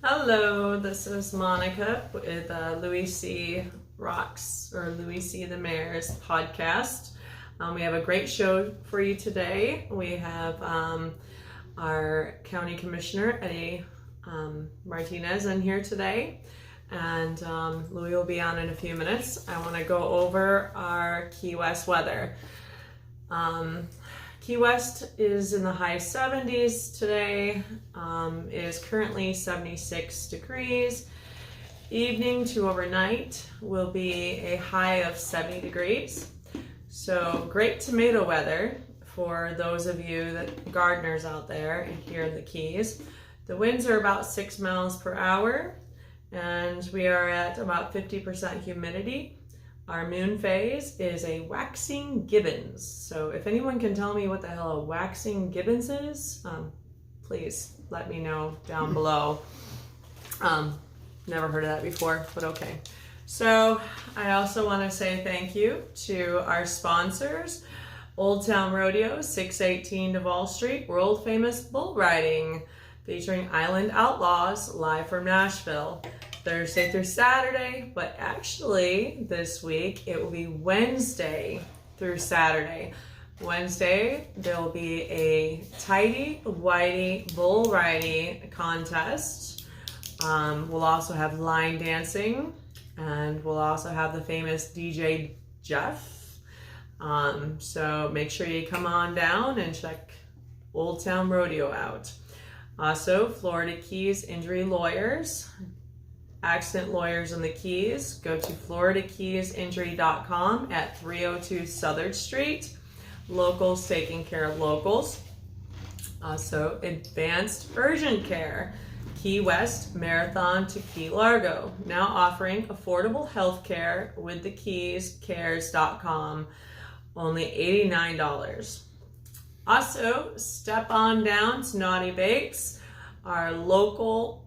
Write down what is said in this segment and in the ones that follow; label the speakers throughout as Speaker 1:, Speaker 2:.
Speaker 1: Hello, this is Monica with Louie C. Rocks or Louie C. the Mayor's podcast. We have a great show for you today. We have our County Commissioner, Eddie Martinez, in here today. And Louie will be on in a few minutes. I want to go over our Key West weather. Key West is in the high 70s today. It is currently 76 degrees. Evening to overnight will be a high of 70 degrees. So great tomato weather for those of you that gardeners out there here in the Keys. The winds are about 6 miles per hour and we are at about 50% humidity. Our moon phase is a waxing gibbons. So if anyone can tell me what the hell a waxing gibbons is, please let me know down below. Never heard of that before, but okay. So I also want to say thank you to our sponsors, Old Town Rodeo, 618 Duval Street, world famous bull riding, featuring Island Outlaws, live from Nashville. Thursday through Saturday, but actually this week it will be Wednesday through Saturday. Wednesday there will be a tidy whitey bull riding contest. We'll also have line dancing, and we'll also have the famous DJ Jeff. So make sure you come on down and check Old Town Rodeo out. Also, Florida Keys Injury Lawyers. Accident lawyers in the Keys. Go to FloridaKeysInjury.com at 302 Southern Street. Locals taking care of locals. Also, Advanced Urgent Care. Key West Marathon to Key Largo. Now offering affordable health care with the Keys Cares.com. Only $89. Also, step on down to Naughty Bakes, our local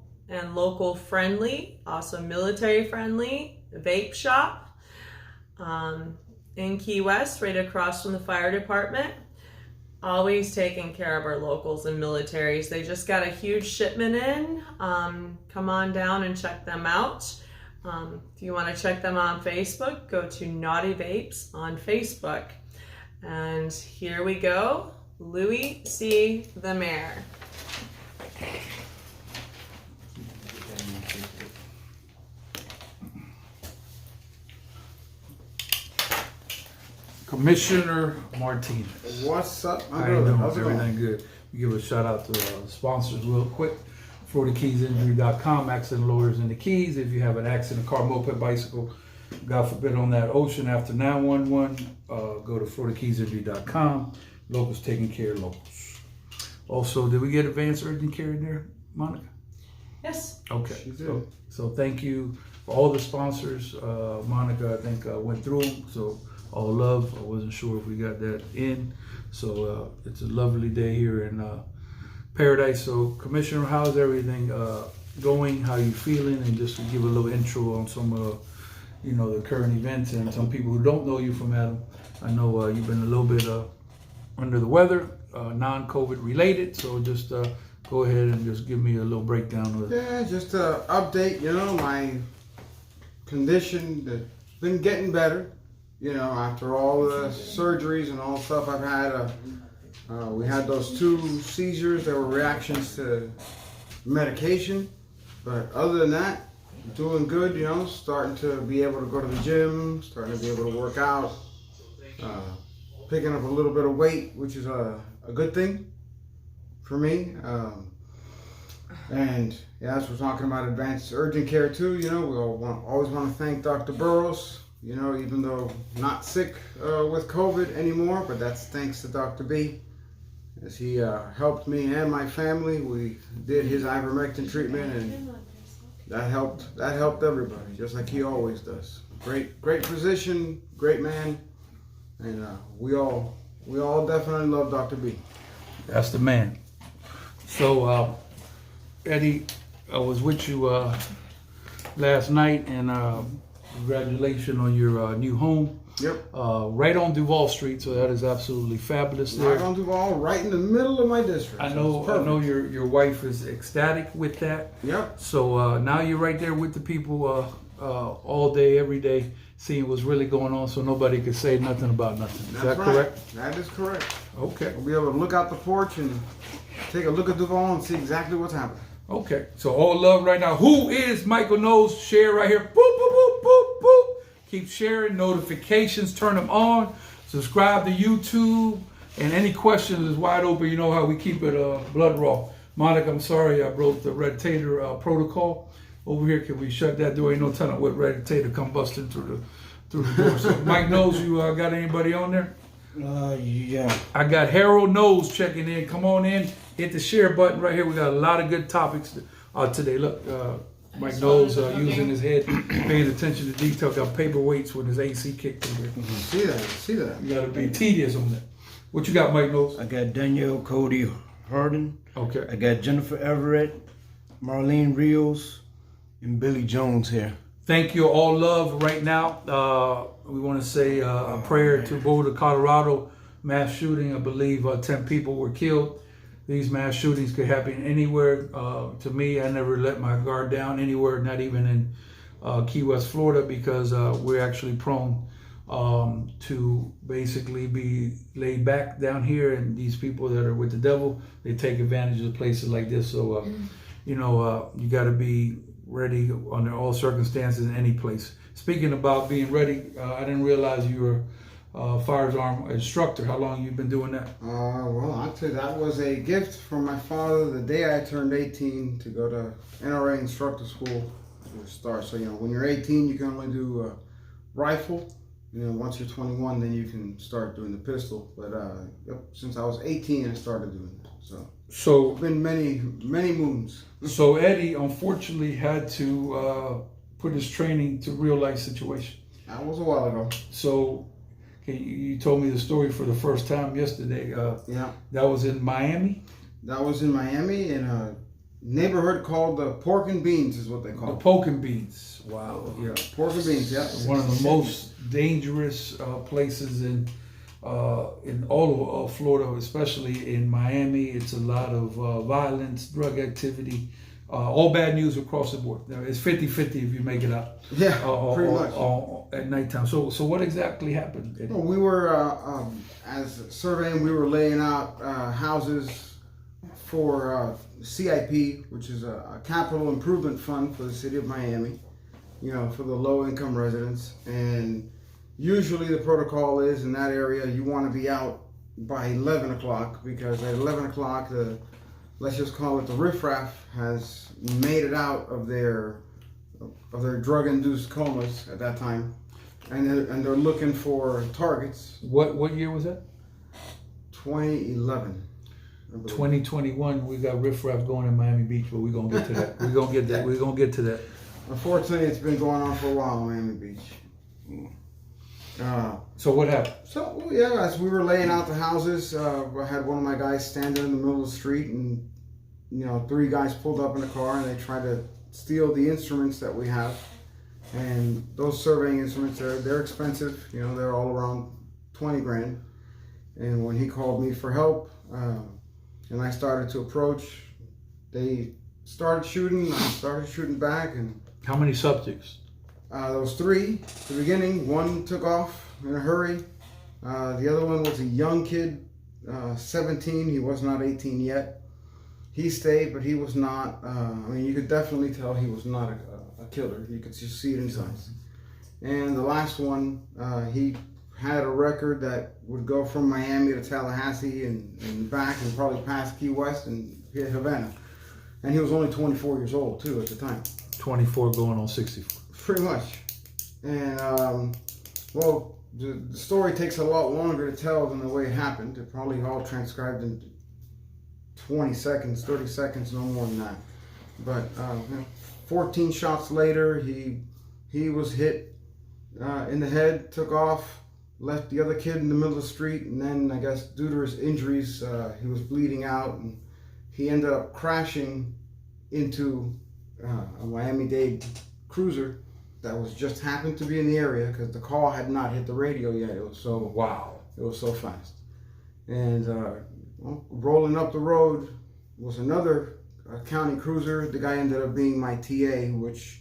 Speaker 1: friendly, also military friendly vape shop in Key West, right across from the fire department. Always taking care of our locals and militaries. They just got a huge shipment in. Come on down and check them out. If you want to check them on Facebook, go to Naughty Vapes on Facebook. And here we go, Louie C. the Mayor.
Speaker 2: Commissioner Martinez.
Speaker 3: What's up?
Speaker 2: How you doing? Everything good. We give a shout out to the sponsors real quick. FloridaKeysInjury.com, accident lawyers in the Keys. If you have an accident, car, moped, bicycle, God forbid, on that ocean after 911, go to FloridaKeysInjury.com. Locals taking care of locals. Also, did we get advanced urgent care in there, Monica?
Speaker 1: Yes.
Speaker 2: Okay. So thank you for all the sponsors. Monica, I think, went through them. So all love. I wasn't sure if we got that in. So it's a lovely day here in Paradise. So Commissioner, how's everything going? How you feeling? And just to give a little intro on some of the current events and some people who don't know you from Adam. I know you've been a little bit under the weather, non-COVID related. So just go ahead and just give me a little breakdown of it.
Speaker 3: Yeah, just to update, my condition that's been getting better. After all the surgeries and all the stuff I've had, we had those 2 seizures that were reactions to medication. But other than that, doing good, starting to be able to go to the gym, starting to be able to work out, picking up a little bit of weight, which is a good thing for me. And yeah, as we're talking about advanced urgent care too, we always want to thank Dr. Burrows. Even though not sick with COVID anymore, but that's thanks to Dr. B, as he helped me and my family. We did his ivermectin treatment, and that helped everybody, just like he always does. Great physician, great man, and we all definitely love Dr. B.
Speaker 2: That's the man. So Eddie, I was with you last night, and congratulations on your new home.
Speaker 3: Yep.
Speaker 2: Right on Duval Street, so that is absolutely fabulous there.
Speaker 3: Right on Duval, right in the middle of my district.
Speaker 2: I know your wife is ecstatic with that.
Speaker 3: Yep.
Speaker 2: So now you're right there with the people all day, every day, seeing what's really going on, so nobody can say nothing about nothing. Is that correct?
Speaker 3: That is correct.
Speaker 2: Okay.
Speaker 3: We'll be able to look out the porch and take a look at Duval and see exactly what's happening.
Speaker 2: Okay. So all love right now. Who is Michael Knowles? Share right here. Boop, boop, boop, boop, boop. Keep sharing. Notifications, turn them on. Subscribe to YouTube. And any questions is wide open. You know how we keep it blood raw. Monica, I'm sorry I broke the Red Tater protocol. Over here, can we shut that door? Ain't no telling what Red Tater come busting through the door. So Mike Knowles, you got anybody on there?
Speaker 4: Yeah.
Speaker 2: I got Harold Knowles checking in. Come on in. Hit the share button right here. We got a lot of good topics today. Look, Mike Knowles using his head, paying attention to detail. Got paperweights with his AC kicked in there.
Speaker 3: See that.
Speaker 2: You got to be tedious on that. What you got, Mike Knowles?
Speaker 4: I got Danielle Cody Harden.
Speaker 2: Okay.
Speaker 4: I got Jennifer Everett, Marlene Rios, and Billy Jones here.
Speaker 2: Thank you. All love right now. We want to say a prayer to Boulder, Colorado. Mass shooting. I believe 10 people were killed. These mass shootings could happen anywhere. To me, I never let my guard down anywhere, not even in Key West, Florida, because we're actually prone to basically be laid back down here. And these people that are with the devil, they take advantage of places like this. So, you got to be ready under all circumstances in any place. Speaking about being ready, I didn't realize you were a firearm instructor. How long you been doing that?
Speaker 3: Well, actually, that was a gift from my father the day I turned 18 to go to NRA instructor school to start. So, when you're 18, you can only do rifle. Once you're 21, then you can start doing the pistol. But since I was 18, I started doing that. So it's been many moons.
Speaker 2: So Eddie unfortunately had to put his training to real life situation.
Speaker 3: That was a while ago.
Speaker 2: So you told me the story for the first time yesterday.
Speaker 3: Yeah.
Speaker 2: That was in Miami?
Speaker 3: That was in Miami in a neighborhood called the Pork and Beans is what they call it.
Speaker 2: The Pork and Beans. Wow.
Speaker 3: Yeah, Pork and Beans, yeah.
Speaker 2: One of the most dangerous places in all of Florida, especially in Miami. It's a lot of violence, drug activity, all bad news across the board. It's 50-50 if you make it out.
Speaker 3: Yeah, pretty much.
Speaker 2: At nighttime. So what exactly happened?
Speaker 3: Well, we were, as surveying, we were laying out houses for CIP, which is a capital improvement fund for the city of Miami, for the low-income residents. And usually the protocol is in that area you want to be out by 11 o'clock because at 11 o'clock, let's just call it the riffraff has made it out of their drug-induced comas at that time, and they're looking for targets.
Speaker 2: What year was that?
Speaker 3: 2011.
Speaker 2: 2021. We got riffraff going in Miami Beach, but we're gonna get to that. We're gonna get to that.
Speaker 3: Unfortunately, it's been going on for a while in Miami Beach.
Speaker 2: So what happened?
Speaker 3: So as we were laying out the houses, I had one of my guys standing in the middle of the street, and 3 guys pulled up in a car and they tried to steal the instruments that we have. And those surveying instruments, they're expensive. They're all around 20 grand. And when he called me for help, and I started to approach, they started shooting. I started shooting back. And
Speaker 2: how many subjects?
Speaker 3: There was 3 at the beginning. One took off in a hurry. The other one was a young kid, 17. He was not 18 yet. He stayed, but he was not. You could definitely tell he was not a killer. You could just see it in his eyes. And the last one, he had a record that would go from Miami to Tallahassee and back and probably past Key West and hit Havana. And he was only 24 years old too at the time.
Speaker 2: 24 going on 64.
Speaker 3: Pretty much. And the story takes a lot longer to tell than the way it happened. It probably all transcribed in 20 seconds, 30 seconds, no more than that. But 14 shots later, he was hit in the head, took off, left the other kid in the middle of the street, and then I guess due to his injuries, he was bleeding out, and he ended up crashing into a Miami-Dade cruiser that was just happened to be in the area because the call had not hit the radio yet. It was so
Speaker 2: Wow.
Speaker 3: It was so fast. And rolling up the road was another county cruiser. The guy ended up being my TA, which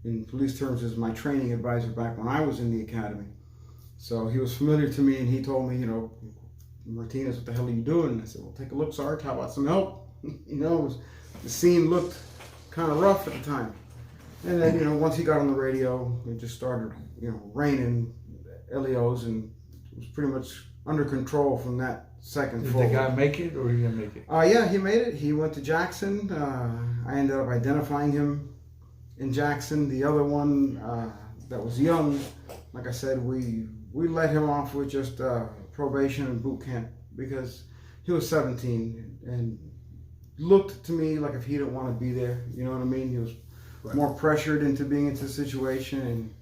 Speaker 3: in police terms is my training advisor back when I was in the academy. So he was familiar to me, and he told me, you know, Martinez, what the hell are you doing? And I said, well, take a look, Sarge. How about some help? You know, the scene looked kind of rough at the time. And then, you know, once he got on the radio, it just started, you know, raining LEOs, and it was pretty much under control from that second
Speaker 2: Did
Speaker 3: forward.
Speaker 2: the guy make it, or he didn't make it?
Speaker 3: Yeah, he made it. He went to Jackson. I ended up identifying him in Jackson. The other one that was young, like I said, we let him off with just probation and boot camp because he was 17 and looked to me like if he didn't want to be there. You know what I mean? He was more pressured into being into the situation,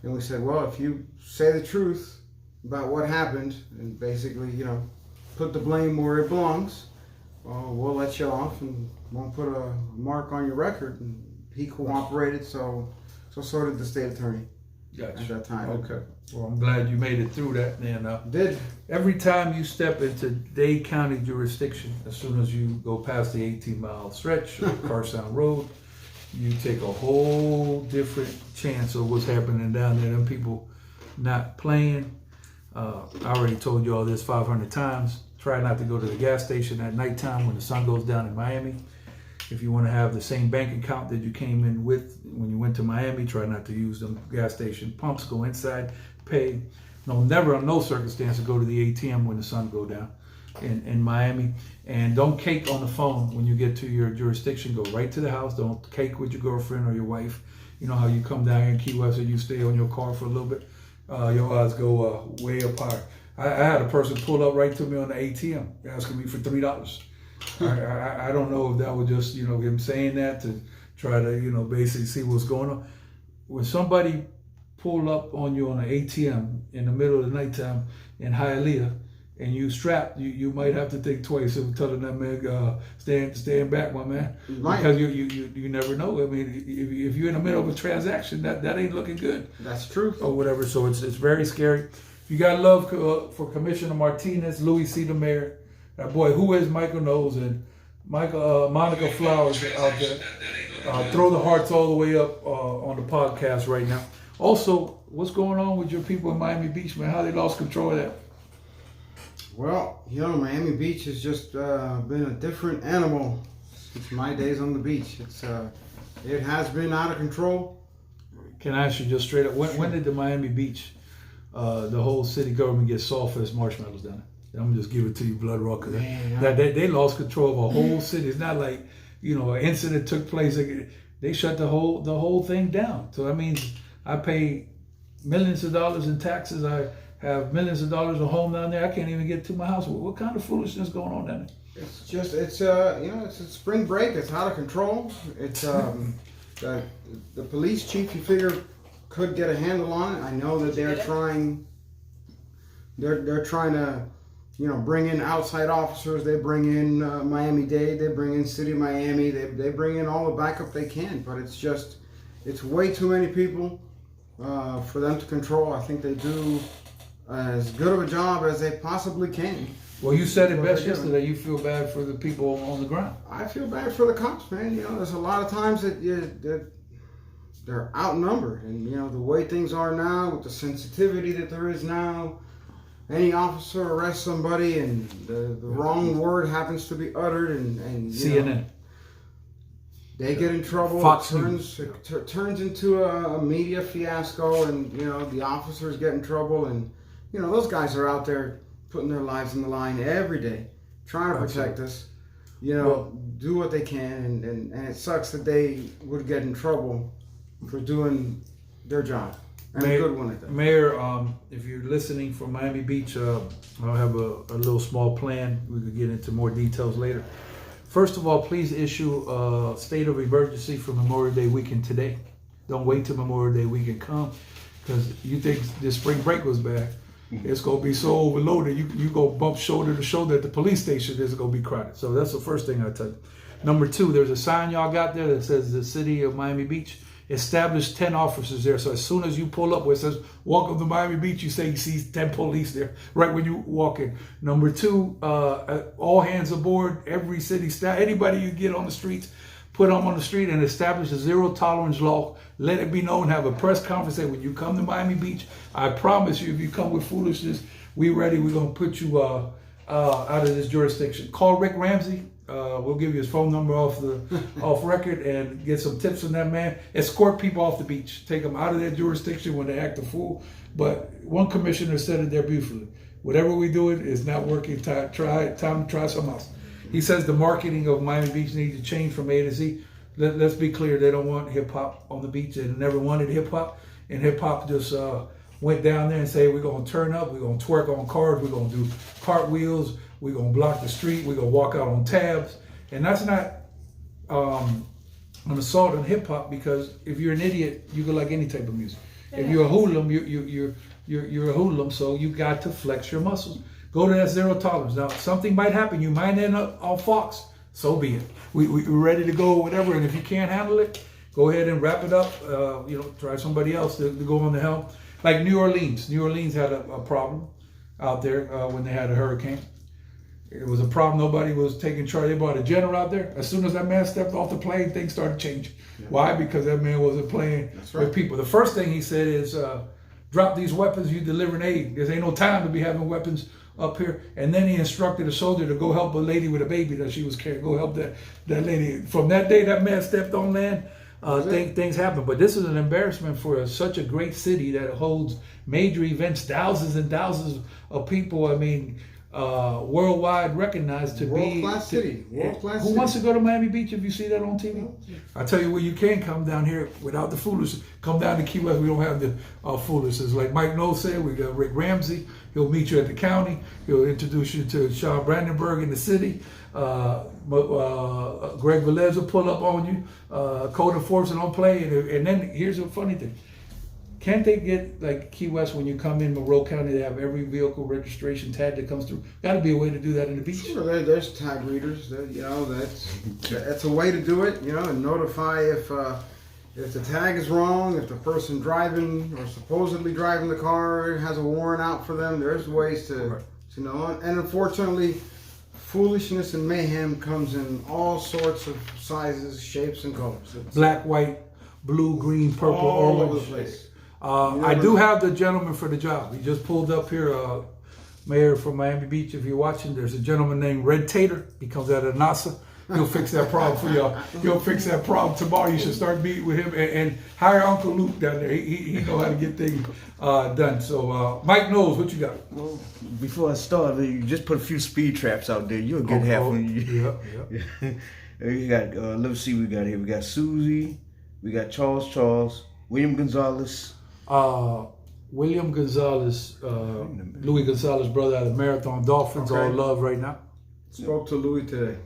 Speaker 3: and we said, well, if you say the truth about what happened and basically, you know, put the blame where it belongs, we'll let you off and won't put a mark on your record. And he cooperated, so did the state attorney at that time.
Speaker 2: Okay. Well, I'm glad you made it through that. And
Speaker 3: Did.
Speaker 2: every time you step into Dade County jurisdiction, as soon as you go past the 18-mile stretch of Carsound Road, you take a whole different chance of what's happening down there. Them people not playing. I already told you all this 500 times. Try not to go to the gas station at nighttime when the sun goes down in Miami. If you want to have the same bank account that you came in with when you went to Miami, try not to use them gas station pumps. Go inside, pay. No, never on no circumstance go to the ATM when the sun go down in Miami. And don't cake on the phone when you get to your jurisdiction. Go right to the house. Don't cake with your girlfriend or your wife. You know how you come down here in Key West and you stay on your car for a little bit. Your odds go way up higher. I had a person pull up right to me on the ATM asking me for $3. I don't know if that was just, you know, him saying that to try to, you know, basically see what's going on. When somebody pull up on you on an ATM in the middle of the nighttime in Hialeah and you strapped, you might have to think twice of telling that man, stand back, my man.
Speaker 3: Right.
Speaker 2: Because you never know. I mean, if you're in the middle of a transaction, that ain't looking good.
Speaker 3: That's true.
Speaker 2: Or whatever. So it's very scary. If you got love for Commissioner Martinez, Louie C. the mayor, that boy, who is Michael Knowles, and Monica Flowers out there. Throw the hearts all the way up on the podcast right now. Also, what's going on with your people in Miami Beach, man? How they lost control of that?
Speaker 3: Well, you know, Miami Beach has just been a different animal since my days on the beach. It has been out of control.
Speaker 2: Can I ask you just straight up, when did the Miami Beach, the whole city government get soft as marshmallows down there? I'm gonna just give it to you, Blood Rock. They lost control of a whole city. It's not like, you know, an incident took place. They shut the whole thing down. So that means I pay millions of dollars in taxes. I have millions of dollars a home down there. I can't even get to my house. What kind of foolishness going on down there?
Speaker 3: It's a spring break. It's out of control. It's the police chief, you figure, could get a handle on it. I know that they're trying to, you know, bring in outside officers. They bring in Miami-Dade. They bring in City of Miami. They bring in all the backup they can. But it's way too many people for them to control. I think they do as good of a job as they possibly can.
Speaker 2: Well, you said it best yesterday. You feel bad for the people on the ground.
Speaker 3: I feel bad for the cops, man. You know, there's a lot of times that they're outnumbered. And, you know, the way things are now, with the sensitivity that there is now, any officer arrests somebody and the wrong word happens to be uttered and
Speaker 2: CNN.
Speaker 3: know, they get in trouble.
Speaker 2: Fox
Speaker 3: It turns into a media fiasco, and, you know, the officers get in trouble. And, you know, those guys are out there putting their lives on the line every day, trying to protect us, you know, do what they can. And it sucks that they would get in trouble for doing their job. And a good one at that.
Speaker 2: Mayor, if you're listening from Miami Beach, I'll have a little small plan. We could get into more details later. First of all, please issue a state of emergency for Memorial Day weekend today. Don't wait till Memorial Day weekend come, because you think this spring break was bad. It's going to be so overloaded, you go bump shoulder to shoulder at the police station, it's going to be crowded. So that's the first thing I tell you. Number two, there's a sign y'all got there that says the City of Miami Beach. established 10 officers there. So as soon as you pull up where it says, welcome to Miami Beach, you say you see 10 police there right when you walk in. Number two, all hands aboard, every city staff, anybody you get on the streets, put them on the street and establish a zero tolerance law. Let it be known, have a press conference, say when you come to Miami Beach, I promise you, if you come with foolishness, we ready, we're gonna put you out of this jurisdiction. Call Rick Ramsey. We'll give you his phone number off record and get some tips from that man. Escort people off the beach. Take them out of their jurisdiction when they act a fool. But one commissioner said it there beautifully. Whatever we're doing is not working. Time to try something else. He says the marketing of Miami Beach needs to change from A to Z. Let's be clear. They don't want hip hop on the beach. They never wanted hip hop. And hip hop just went down there and say, we're going to turn up. We're going to twerk on cars. We're going to do cartwheels. We're going to block the street. We're going to walk out on tabs. And that's not an assault on hip hop, because if you're an idiot, you can like any type of music. Yeah. If you're a hoodlum, you're a hoodlum, so you got to flex your muscles. Go to that zero tolerance. Now, something might happen. You might end up on Fox. So be it. We're ready to go, whatever. And if you can't handle it, go ahead and wrap it up. Try somebody else to go on the helm. Like New Orleans. New Orleans had a problem out there when they had a hurricane. It was a problem. Nobody was taking charge. They brought a general out there. As soon as that man stepped off the plane, things started changing. Yeah. Why? Because that man wasn't playing with people. The first thing he said is, drop these weapons, you delivering aid. There ain't no time to be having weapons up here. And then he instructed a soldier to go help a lady with a baby that she was carrying. Go help that lady. From that day that man stepped on land, things happen. But this is an embarrassment for such a great city that holds major events, thousands and thousands of people. I mean, worldwide recognized to be
Speaker 3: world-class city. World-class city.
Speaker 2: Who wants to go to Miami Beach if you see that on TV? I tell you where you can come down here without the foolishness. Come down to Key West. We don't have the foolishness. Like Mike Knowles said, we got Rick Ramsey. He'll meet you at the county. He'll introduce you to Sean Brandenburg in the city. Greg Velez will pull up on you. Code enforcement on play. And then here's a funny thing. Can't they get, like Key West, when you come in Monroe County, they have every vehicle registration tag that comes through? Got to be a way to do that in the beach.
Speaker 3: Sure, there's tag readers. That's a way to do it. And notify if the tag is wrong, if the person driving or supposedly driving the car has a warrant out for them. There's ways to know. And unfortunately, foolishness and mayhem comes in all sorts of sizes, shapes, and colors.
Speaker 2: Black, white, blue, green, purple,
Speaker 3: all
Speaker 2: orange.
Speaker 3: over the place.
Speaker 2: I do have the gentleman for the job. He just pulled up here, Mayor from Miami Beach. If you're watching, there's a gentleman named Red Tater. He comes out of NASA. He'll fix that problem for y'all. He'll fix that problem tomorrow. You should start meeting with him and hire Uncle Luke down there. He know how to get things done. So Mike Knowles, what you got?
Speaker 4: Well, before I start, you just put a few speed traps out there. You'll get half of you. Yeah. We got, let's see what we got here. We got Susie. We got Charles, William Gonzalez.
Speaker 2: William Gonzalez, Louie Gonzalez, brother out of Marathon Dolphins, all love right now.
Speaker 3: Spoke to Louie today.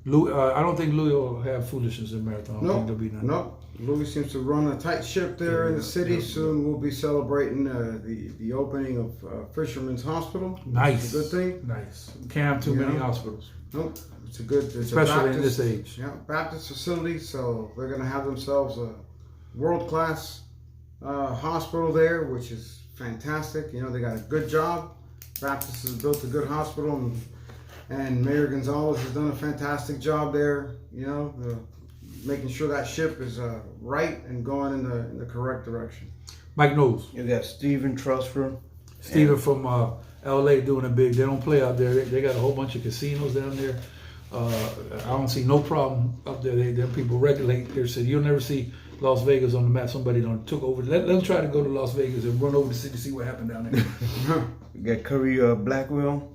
Speaker 2: Louie, I don't think Louie will have foolishness in Marathon. I think there'll be none.
Speaker 3: Nope. Louie seems to run a tight ship there in the city. Soon we'll be celebrating the opening of Fisherman's Hospital.
Speaker 2: Nice.
Speaker 3: It's a good thing.
Speaker 2: Nice. Can't have too many hospitals.
Speaker 3: Nope. It's a good,
Speaker 2: especially in this age.
Speaker 3: Yeah, Baptist facility. So they're going to have themselves a world-class hospital there, which is fantastic. They got a good job. Baptist has built a good hospital, and Mayor Gonzalez has done a fantastic job there. Making sure that ship is right and going in the correct direction.
Speaker 2: Mike Knowles.
Speaker 4: You got Stephen Trustford.
Speaker 2: Stephen from LA doing it big. They don't play out there. They got a whole bunch of casinos down there. I don't see no problem up there. Them people regulate their city. You'll never see Las Vegas on the map. Somebody done took over. Let them try to go to Las Vegas and run over the city to see what happened down there.
Speaker 4: We got Curry Blackwell.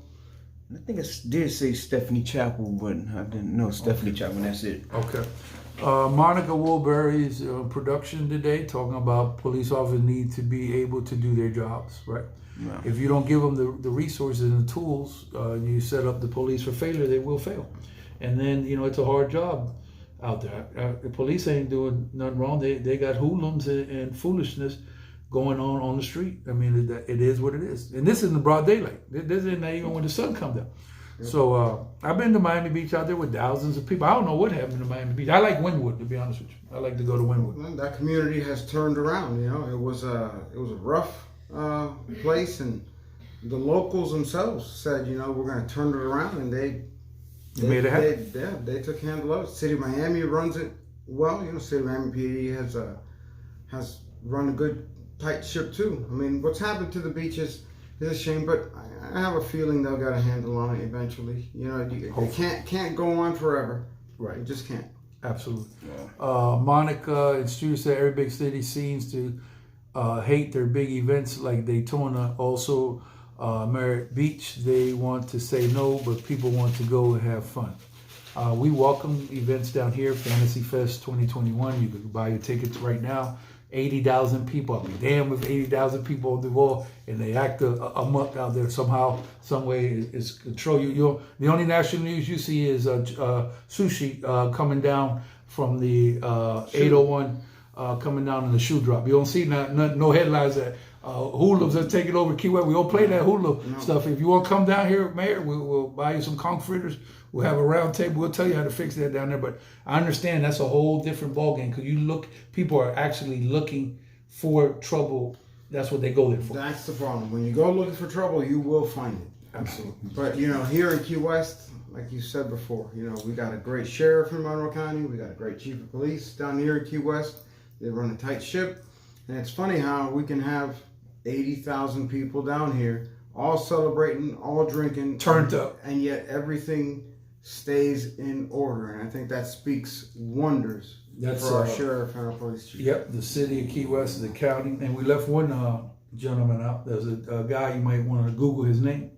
Speaker 4: I think I did say Stephanie Chapel, but I didn't know Stephanie Chapel. That's it.
Speaker 2: Okay. Monica Woolberry's production today talking about police officers need to be able to do their jobs, right? No. If you don't give them the resources and the tools, you set up the police for failure, they will fail. And then, it's a hard job out there. The police ain't doing nothing wrong. They got hoodlums and foolishness going on the street. I mean, it is what it is. And this is in the broad daylight. This isn't even when the sun comes down. So I've been to Miami Beach out there with thousands of people. I don't know what happened to Miami Beach. I like Wynwood, to be honest with you. I like to go to Wynwood.
Speaker 3: Well, that community has turned around. It was a rough place, and the locals themselves said, we're going to turn it around, and they
Speaker 2: made it happen.
Speaker 3: They took handle of it. City of Miami runs it well. City of Miami PD has run a good tight ship too. I mean, what's happened to the beaches is a shame, but I have a feeling they'll get a handle on it eventually. It can't go on forever.
Speaker 2: Right.
Speaker 3: It just can't.
Speaker 2: Absolutely. Monica and Stu said every big city seems to hate their big events like Daytona. Also, Merritt Beach, they want to say no, but people want to go and have fun. We welcome events down here. Fantasy Fest 2021. You can buy your tickets right now. 80,000 people. I'll be damned with 80,000 people on the wall, and they act a month out there somehow, some way is control you. The only national news you see is sushi coming down from the 801 coming down in the shoe drop. You don't see no headlines that hula's are taking over Key West. We don't play that hula stuff. If you want to come down here, Mayor, we'll buy you some conch fritters. We'll have a round table. We'll tell you how to fix that down there. But I understand that's a whole different ballgame because people are actually looking for trouble. That's what they go there for.
Speaker 3: That's the problem. When you go looking for trouble, you will find it.
Speaker 2: Absolutely.
Speaker 3: But here in Key West, like you said before, we got a great sheriff in Monroe County. We got a great chief of police down here in Key West. They run a tight ship. And it's funny how we can have 80,000 people down here, all celebrating, all drinking.
Speaker 2: Turned up.
Speaker 3: And yet everything stays in order. And I think that speaks wonders for our sheriff and our police chief.
Speaker 2: Yep, the city of Key West, the county. And we left one gentleman out. There's a guy, you might want to Google his name.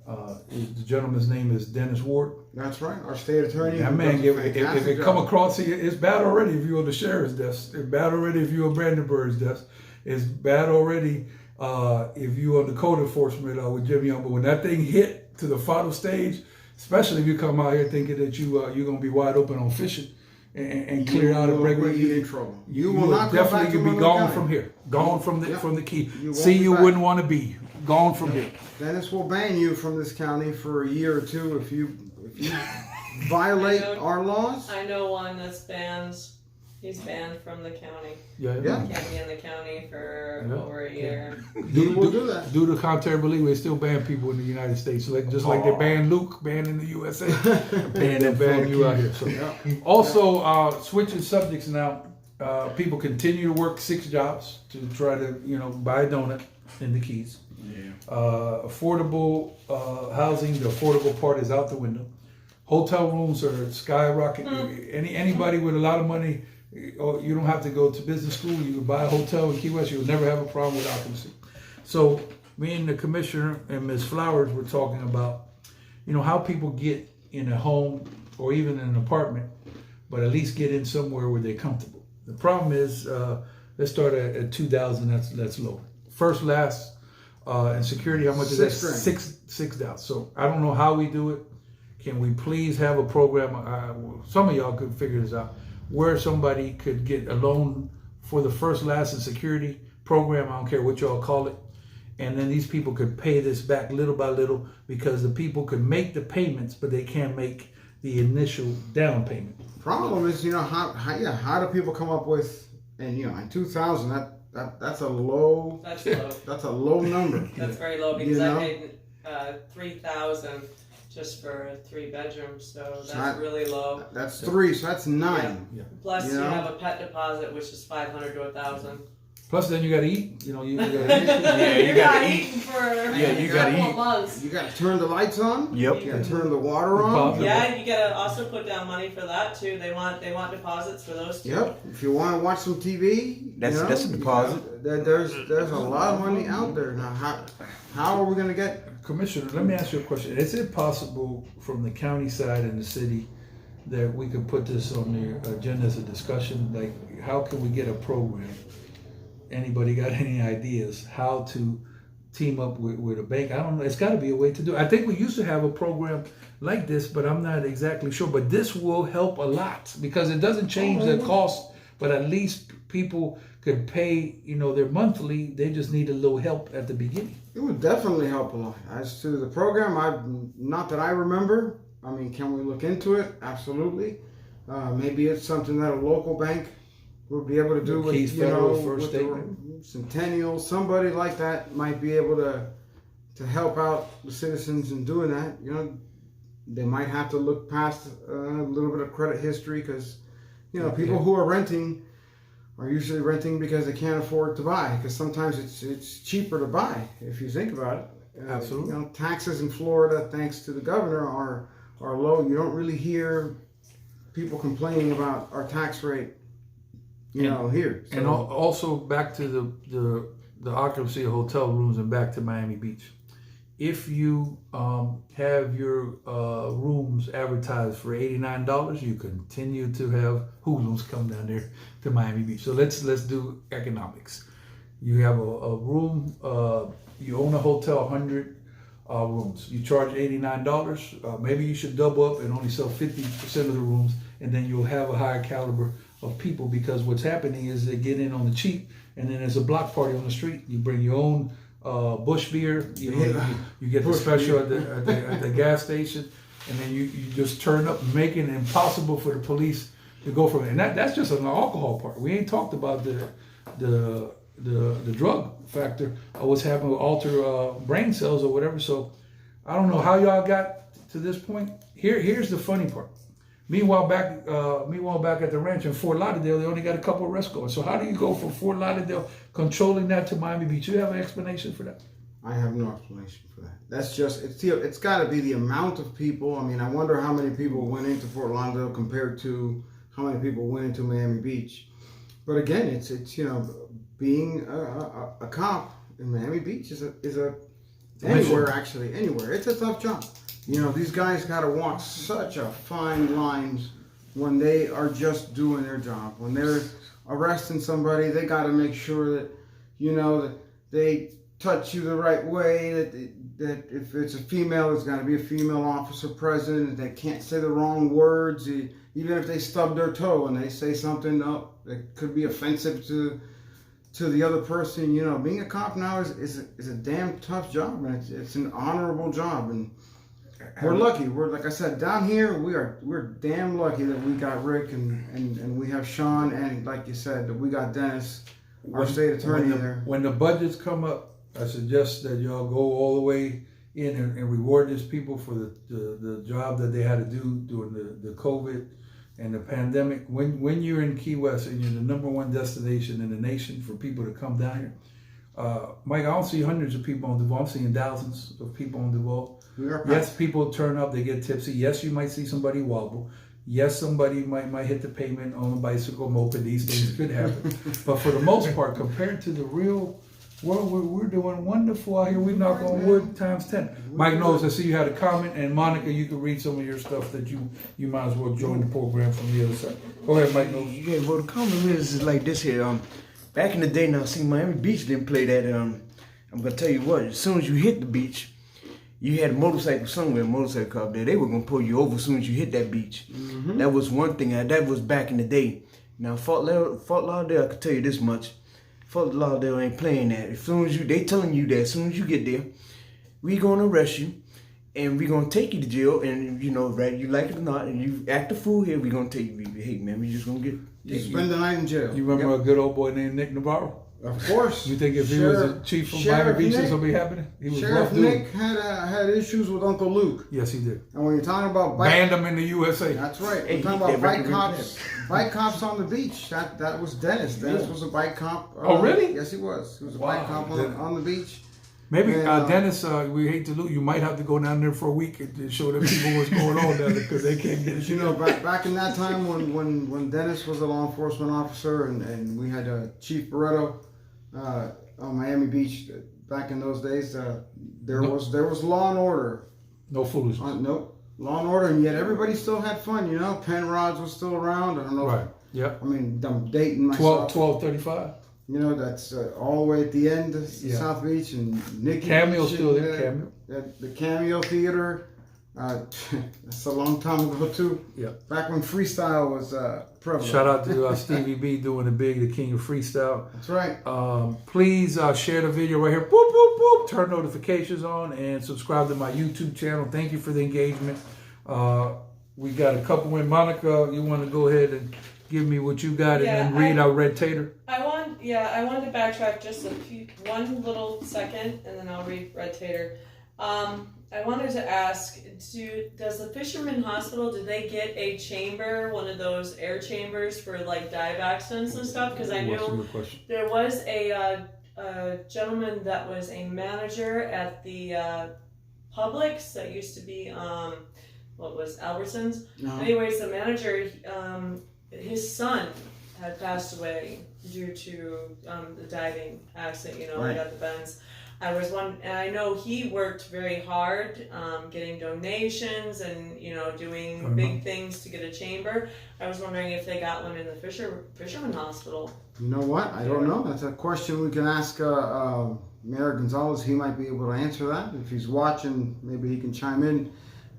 Speaker 2: The gentleman's name is Dennis Ward.
Speaker 3: That's right, our state attorney.
Speaker 2: That man, if it come across here, it's bad already if you're on the sheriff's desk. It's bad already if you're on Brandenburg's desk. It's bad already if you're on the code enforcement with Jimmy Young. But when that thing hit to the final stage, especially if you come out here thinking that you're going to be wide open on fishing and clear out a break,
Speaker 3: you in trouble.
Speaker 2: You will definitely be gone from here, gone from the key. See, you wouldn't want to be gone from here.
Speaker 3: Dennis will ban you from this county for a year or two if you violate our laws.
Speaker 1: I know one that's banned. He's banned from the county.
Speaker 2: Yeah.
Speaker 1: Can't be in the county for over a year.
Speaker 3: We'll do that.
Speaker 2: Due to contrary belief, they still ban people in the United States. Like they banned Luke, banned in the USA, they ban you out here. So also switching subjects now. People continue to work 6 jobs to try to buy a donut in the Keys.
Speaker 4: Yeah.
Speaker 2: Affordable housing, the affordable part is out the window. Hotel rooms are skyrocketing. Anybody with a lot of money, you don't have to go to business school. You can buy a hotel in Key West. You'll never have a problem with occupancy. So me and the commissioner and Ms. Flowers were talking about, how people get in a home or even in an apartment, but at least get in somewhere where they're comfortable. The problem is, let's start at 2,000. That's low. First, last, and security. How much is that? $6,000. So I don't know how we do it. Can we please have a program? Some of y'all could figure this out, where somebody could get a loan for the first, last, and security program. I don't care what y'all call it. And then these people could pay this back little by little because the people could make the payments, but they can't make the initial down payment.
Speaker 3: Problem is, how do people come up with, and in 2000, that's a low.
Speaker 1: That's low.
Speaker 3: That's a low number.
Speaker 1: That's very low because I paid $3,000 just for 3 bedrooms, so that's really low.
Speaker 3: That's 3, so that's 9.
Speaker 2: Yeah.
Speaker 1: Plus, you have a pet deposit, which is $500 to $1,000.
Speaker 2: Plus, then you got to eat. You gotta eat.
Speaker 4: Yeah, you gotta eat.
Speaker 1: You gotta eat. Months.
Speaker 3: You gotta turn the lights on.
Speaker 4: Yep.
Speaker 3: You gotta turn the water on.
Speaker 1: Yeah, you gotta also put down money for that too. They want deposits for those too.
Speaker 3: Yep. If you want to watch some TV,
Speaker 4: that's a deposit.
Speaker 3: There's a lot of money out there now. How are we gonna get?
Speaker 2: Commissioner, let me ask you a question. Is it possible from the county side and the city that we could put this on the agenda as a discussion? Like, how can we get a program? Anybody got any ideas how to team up with a bank? I don't know. It's got to be a way to do it. I think we used to have a program like this, but I'm not exactly sure. But this will help a lot because it doesn't change the cost, but at least people could pay, their monthly. They just need a little help at the beginning.
Speaker 3: It would definitely help a lot. As to the program, not that I remember. I mean, can we look into it? Absolutely. Maybe it's something that a local bank would be able to do with,
Speaker 2: First
Speaker 3: with the Centennial. Somebody like that might be able to help out the citizens in doing that. They might have to look past a little bit of credit history because, people who are renting are usually renting because they can't afford to buy. Because sometimes it's cheaper to buy if you think about it.
Speaker 2: Absolutely.
Speaker 3: Taxes in Florida, thanks to the governor, are low. You don't really hear people complaining about our tax rate, here. So.
Speaker 2: And also back to the occupancy of hotel rooms and back to Miami Beach. If you have your rooms advertised for $89, you continue to have hoodlums come down there to Miami Beach. So let's do economics. You have a room, you own a hotel, 100 rooms. You charge $89. Maybe you should double up and only sell 50% of the rooms, and then you'll have a higher caliber of people, because what's happening is they get in on the cheap, and then there's a block party on the street. You bring your own Bush beer, you get the special at the gas station, and then you just turn up, making it impossible for the police to go from it. And that's just an alcohol part. We ain't talked about the drug factor of what's happening with altered brain cells or whatever. So I don't know how y'all got to this point. Here's the funny part. Meanwhile, back at the ranch in Fort Lauderdale, they only got a couple of arrests going. So how do you go from Fort Lauderdale controlling that to Miami Beach? You have an explanation for that?
Speaker 3: I have no explanation for that. That's just it's got to be the amount of people. I mean, I wonder how many people went into Fort Lauderdale compared to how many people went into Miami Beach. But again, it's being a cop in Miami Beach is anywhere. It's a tough job. These guys got to walk such a fine lines when they are just doing their job. When they're arresting somebody, they got to make sure that, that they touch you the right way, that if it's a female, there's got to be a female officer present, that they can't say the wrong words, even if they stub their toe and they say something that could be offensive to the other person. Being a cop now is a damn tough job, and it's an honorable job, and we're lucky. We're, like I said, down here we're damn lucky that we got Rick and we have Sean, and like you said, that we got Dennis, our state attorney there.
Speaker 2: When the budgets come up, I suggest that y'all go all the way in and reward these people for the job that they had to do during the COVID and the pandemic. When you're in Key West and you're the number one destination in the nation for people to come down here, Mike, I don't see hundreds of people on Duval. I'm seeing thousands of people on Duval. Yes, people turn up, they get tipsy. Yes, you might see somebody wobble. Yes, somebody might hit the pavement on a bicycle, moped. These things could happen. But for the most part, compared to the real world, we're doing wonderful out here. We knock on wood times 10. Mike Knowles, I see you had a comment, and Monica, you can read some of your stuff that you might as well join the program from the other side. Go ahead, Mike Knowles.
Speaker 4: Yeah, well, the comment is like this here. Back in the day, now, see, Miami Beach didn't play that. I'm gonna tell you what. As soon as you hit the beach, you had a motorcycle somewhere, a motorcycle club there. They were gonna pull you over as soon as you hit that beach. Mm-hmm. That was one thing. That was back in the day. Now, Fort Lauderdale, I can tell you this much. Fort Lauderdale ain't playing that. As soon as they telling you that, as soon as you get there, we gonna arrest you, and we gonna take you to jail. And right, you like it or not, and you act a fool here, we gonna take you. Hey man, we just gonna
Speaker 3: spend the night in jail.
Speaker 2: You remember a good old boy named Nick Navarro?
Speaker 3: Of course.
Speaker 2: You think if he was a chief from Miami Beach, this would be happening? He was
Speaker 3: Sheriff Nick had issues with Uncle Luke.
Speaker 2: Yes, he did.
Speaker 3: And when you're talking about
Speaker 2: banned him in the USA.
Speaker 3: That's right. We're talking about bike cops on the beach. That was Dennis. Dennis was a bike cop.
Speaker 2: Oh, really?
Speaker 3: Yes, he was. He was a bike cop on the beach.
Speaker 2: Maybe Dennis, we hate to lose. You might have to go down there for a week and show them people what's going on down there, because they can't get it.
Speaker 3: Back in that time when Dennis was a law enforcement officer and we had Chief Barretto on Miami Beach, back in those days, there was law and order.
Speaker 2: No foolishness.
Speaker 3: Nope. Law and order, and yet everybody still had fun. Penrod's was still around. I don't know.
Speaker 2: Right. Yeah.
Speaker 3: I mean, I'm dating myself.
Speaker 2: 1235.
Speaker 3: That's all the way at the end of South Beach, and Nicky
Speaker 2: Cameo's still there. Cameo.
Speaker 3: The Cameo Theater. That's a long time ago too.
Speaker 2: Yeah.
Speaker 3: Back when freestyle was prevalent.
Speaker 2: Shout out to Stevie B doing the big, the king of freestyle.
Speaker 3: That's right.
Speaker 2: Please share the video right here. Boop, boop, boop. Turn notifications on and subscribe to my YouTube channel. Thank you for the engagement. We got a couple in. Monica, you want to go ahead and give me what you got and then read our Red Tater?
Speaker 1: I wanted to backtrack just one little second, and then I'll read Red Tater. I wanted to ask, does the Fisherman Hospital, did they get a chamber, one of those air chambers for like dive accidents and stuff? Because I know there was a gentleman that was a manager at the Publix that used to be, Albertsons?
Speaker 3: No.
Speaker 1: Anyways, the manager, his son had passed away due to the diving accident,
Speaker 3: Right.
Speaker 1: at the bends. And I know he worked very hard, getting donations and doing big things to get a chamber. I was wondering if they got one in the Fisherman Hospital.
Speaker 3: You know what? I don't know. That's a question we can ask Mayor Gonzalez. He might be able to answer that. If he's watching, maybe he can chime in.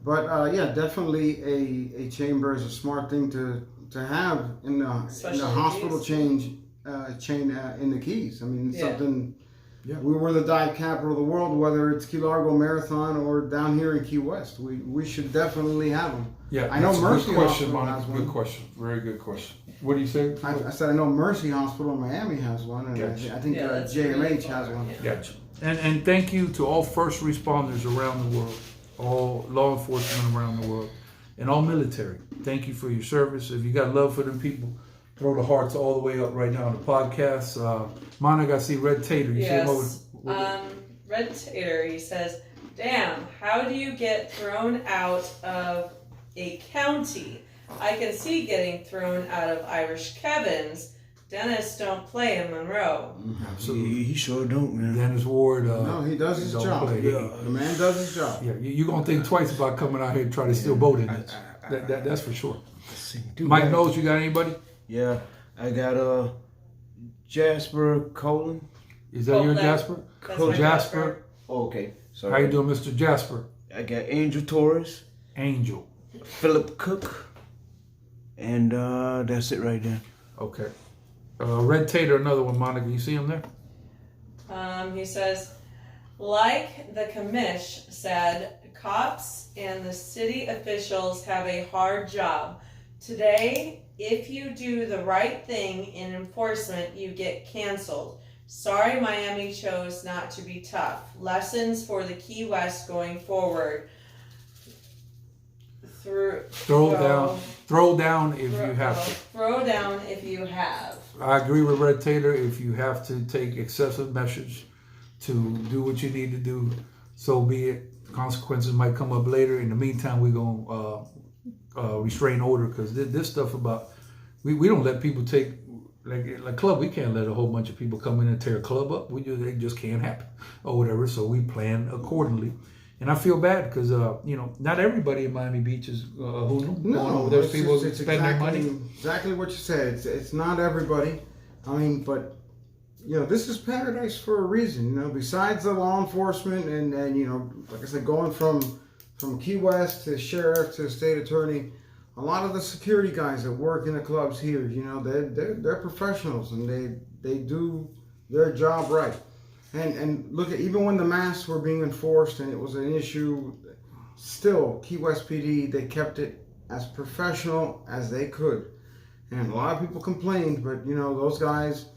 Speaker 3: But definitely a chamber is a smart thing to have in the hospital chain in the Keys. I mean, it's something. Yeah. We were the dive capital of the world, whether it's Key Largo Marathon or down here in Key West. We should definitely have them.
Speaker 2: Yeah,
Speaker 3: I know Mercy Hospital
Speaker 2: has one. Good question. Very good question. What do you say?
Speaker 3: I said I know Mercy Hospital in Miami has one, and I think JMH has one.
Speaker 2: Gotcha. And thank you to all first responders around the world, all law enforcement around the world, and all military. Thank you for your service. If you got love for them people, throw the hearts all the way up right now on the podcast. Monica, I see Red Tater. You see him over?
Speaker 1: Red Tater, he says, damn, how do you get thrown out of a county? I can see getting thrown out of Irish Kevin's. Dennis don't play in Monroe.
Speaker 2: Absolutely.
Speaker 4: He sure don't, man.
Speaker 2: Dennis Ward.
Speaker 3: No, he does his job. The man does his job.
Speaker 2: Yeah, you're going to think twice about coming out here and trying to steal boating. That's for sure. Mike Knowles, you got anybody?
Speaker 4: Yeah, I got Jasper Colin.
Speaker 2: Is that your Jasper?
Speaker 1: Jasper.
Speaker 4: Oh, okay. Sorry.
Speaker 2: How you doing, Mr. Jasper?
Speaker 4: I got Angel Torres.
Speaker 2: Angel.
Speaker 4: Philip Cook. And that's it right there.
Speaker 2: Okay. Red Tater, another one, Monica. You see him there?
Speaker 1: He says, like the commish said, cops and the city officials have a hard job. Today, if you do the right thing in enforcement, you get canceled. Sorry, Miami chose not to be tough. Lessons for the Key West going forward.
Speaker 2: Throw down if you have to.
Speaker 1: Throw down if you have.
Speaker 2: I agree with Red Tater. If you have to take excessive measures to do what you need to do, so be it. Consequences might come up later. In the meantime, we're going to restrain order, because this stuff about, we don't let people take, like club, we can't let a whole bunch of people come in and tear a club up. It just can't happen or whatever. So we plan accordingly. And I feel bad because, not everybody in Miami Beach is hoodlum.
Speaker 3: No,
Speaker 2: there's people who spend their money.
Speaker 3: Exactly what you said. It's not everybody. I mean, but, this is paradise for a reason. Besides the law enforcement and like I said, going from Key West to sheriff to state attorney, a lot of the security guys that work in the clubs here, they're professionals and they do their job right. And look at, even when the masks were being enforced and it was an issue, still Key West PD, they kept it as professional as they could. And a lot of people complained, but those guys,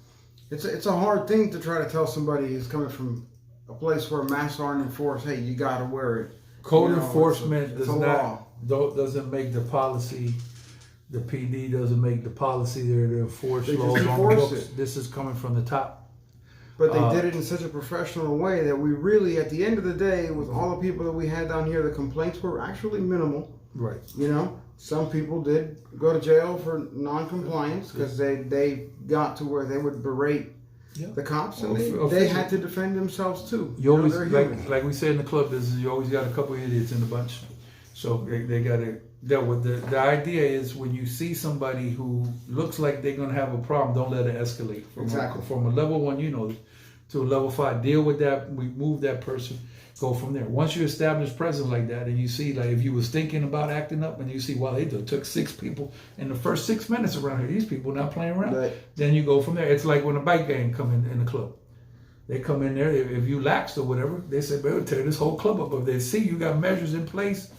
Speaker 3: it's a hard thing to try to tell somebody who's coming from a place where masks aren't enforced, hey, you gotta wear it.
Speaker 2: Code enforcement doesn't make the policy. The PD doesn't make the policy there to enforce laws on the books. This is coming from the top.
Speaker 3: But they did it in such a professional way that we really, at the end of the day, with all the people that we had down here, the complaints were actually minimal.
Speaker 2: Right.
Speaker 3: Some people did go to jail for non-compliance because they got to where they would berate the cops, and they had to defend themselves too.
Speaker 2: You always, like we say in the club business, you always got a couple of idiots in the bunch. So they got to deal with the idea is when you see somebody who looks like they're going to have a problem, don't let it escalate. From a level 1, to a level 5, deal with that. We move that person. go from there. Once you establish presence like that, and you see, like, if you was thinking about acting up, and you see, well, they took 6 people in the first 6 minutes around here. These people not playing around.
Speaker 3: Right.
Speaker 2: Then you go from there. It's like when a bike gang come in the club. They come in there. If you laxed or whatever, they say, "They'll tear this whole club up." If they see you got measures in place,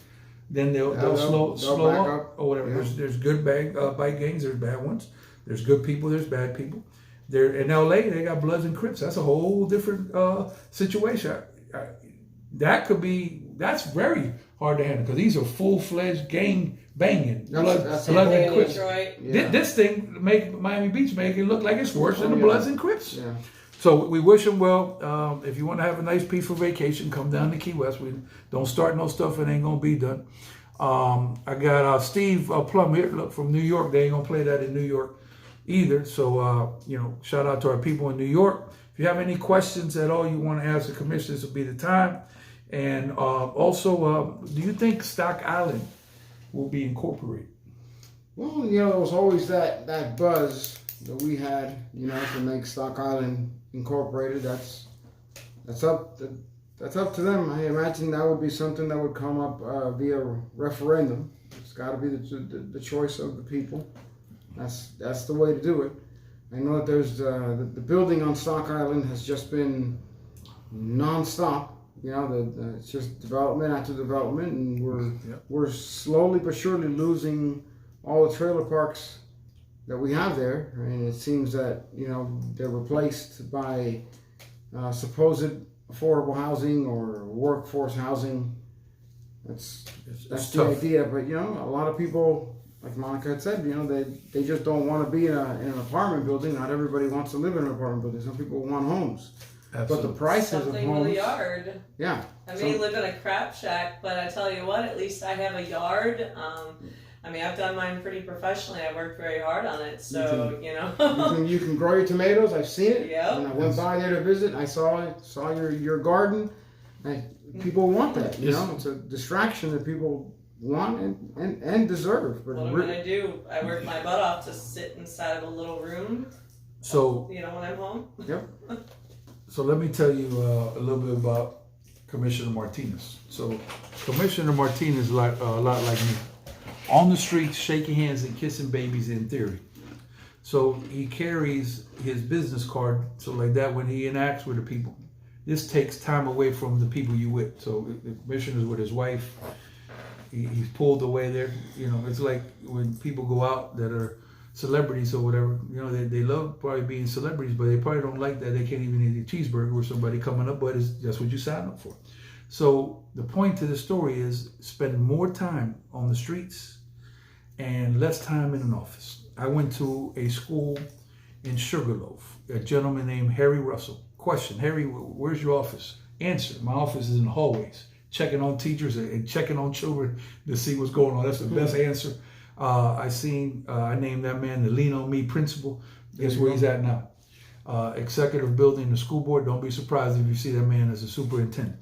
Speaker 2: then they'll slow up or whatever.
Speaker 3: Yeah.
Speaker 2: There's good bike gangs. There's bad ones. There's good people. There's bad people. They're in LA. They got Bloods and Crips. That's a whole different situation. That's very hard to handle because these are full-fledged gang banging Bloods and Crips.
Speaker 3: Yeah.
Speaker 2: This thing make Miami Beach make it look like it's worse than the
Speaker 3: yeah.
Speaker 2: Bloods and Crips.
Speaker 3: Yeah.
Speaker 2: So we wish them well. If you want to have a nice, peaceful vacation, come down to Key West. We don't start no stuff; it ain't gonna be done. I got Steve Plum here, look, from New York. They ain't gonna play that in New York either. So shout out to our people in New York. If you have any questions at all you want to ask the commission, this will be the time. And also, do you think Stock Island will be incorporated?
Speaker 3: Well, there was always that buzz that we had, to make Stock Island incorporated. That's up to them. I imagine that would be something that would come up via referendum. It's got to be the choice of the people. That's the way to do it. I know that there's the building on Stock Island has just been nonstop. It's just development after development, and we're slowly but surely losing all the trailer parks that we have there. And it seems that they're replaced by supposed affordable housing or workforce housing. That's the
Speaker 2: tough
Speaker 3: idea. But a lot of people, like Monica had said, they just don't want to be in an apartment building. Not everybody wants to live in an apartment building. Some people want homes.
Speaker 2: Absolutely.
Speaker 3: But the prices
Speaker 1: Something
Speaker 3: of homes,
Speaker 1: with a yard.
Speaker 3: Yeah.
Speaker 1: I may live in a crap shack, but I tell you what, at least I have a yard. I've done mine pretty professionally. I worked very hard on it, so
Speaker 3: you can grow your tomatoes. I've seen it.
Speaker 1: Yep.
Speaker 3: When I went by there to visit, I saw your garden. People want that. It's a distraction that people want and deserve. But
Speaker 1: what am I gonna do? I work my butt off to sit inside of a little room.
Speaker 2: So
Speaker 1: when I'm home.
Speaker 3: Yep.
Speaker 2: So let me tell you a little bit about Commissioner Martinez. So Commissioner Martinez is a lot like me. On the streets, shaking hands and kissing babies in theory. So he carries his business card, so like that when he interacts with the people. This takes time away from the people you with. So the commissioner's with his wife. He's pulled away there. It's like when people go out that are celebrities or whatever, they love probably being celebrities, but they probably don't like that they can't even eat a cheeseburger with somebody coming up, but that's what you sign up for. So the point to the story is spend more time on the streets and less time in an office. I went to a school in Sugarloaf, a gentleman named Harry Russell. Question, Harry, where's your office? Answer, my office is in the hallways, checking on teachers and checking on children to see what's going on. That's the best answer. I named that man the Lean On Me principal. Guess where he's at now? Executive building the school board. Don't be surprised if you see that man as a superintendent.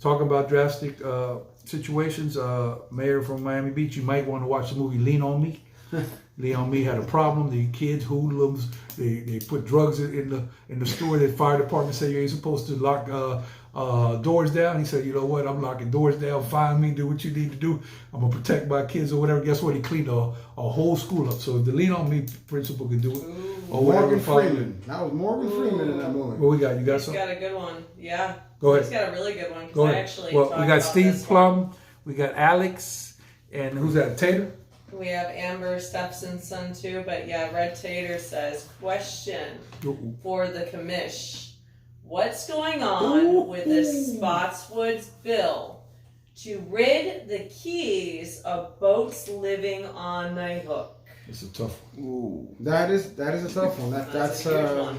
Speaker 2: Talking about drastic situations, mayor from Miami Beach, you might want to watch the movie Lean On Me. Lean On Me had a problem. The kids, hoodlums, they put drugs in the store. The fire department said you ain't supposed to lock doors down. He said, you know what, I'm locking doors down. Find me, do what you need to do. I'm going to protect my kids or whatever. Guess what? He cleaned a whole school up. So if the Lean On Me principle could do it. Or
Speaker 3: Morgan Freeman. That was Morgan Freeman in that movie.
Speaker 2: What we got? You got
Speaker 1: He's
Speaker 2: something?
Speaker 1: got a good one. Yeah.
Speaker 2: Go ahead.
Speaker 1: He's got a really good one.
Speaker 2: Go ahead. We got Steve Plum. We got Alex. And who's that? Tater?
Speaker 1: We have Amber Stephenson too, but Red Tater says, question for the commish. What's going on with the Spotswood's bill to rid the Keys of boats living on the hook?
Speaker 2: It's a tough one.
Speaker 3: That is a tough one. That's a huge one.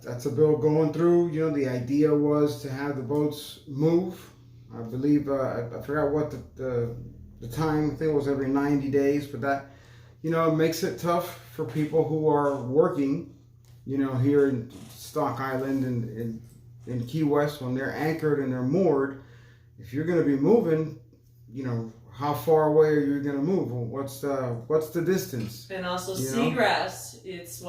Speaker 3: That's a bill going through. The idea was to have the boats move. I believe I forgot what the time. I think it was every 90 days, but that it makes it tough for people who are working. Here in Stock Island and in Key West when they're anchored and they're moored. If you're going to be moving, how far away are you going to move? What's the distance?
Speaker 1: And also seagrass. It's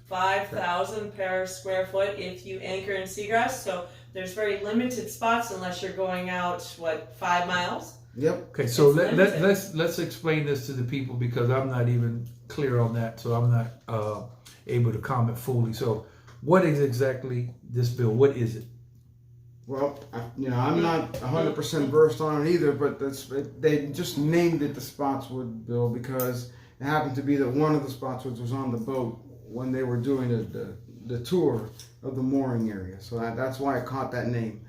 Speaker 1: 5,000 per square foot if you anchor in seagrass. So there's very limited spots unless you're going out 5 miles.
Speaker 3: Yep.
Speaker 2: Okay, so
Speaker 1: It's
Speaker 2: let's explain this to the people because I'm not even clear on that, so I'm not able to comment fully. So, what is exactly this bill? What is it?
Speaker 3: Well, I'm not 100% versed on it either, but they just named it the Spotswood bill because it happened to be that one of the Spotswoods was on the boat when they were doing the tour of the mooring area. So that's why it caught that name.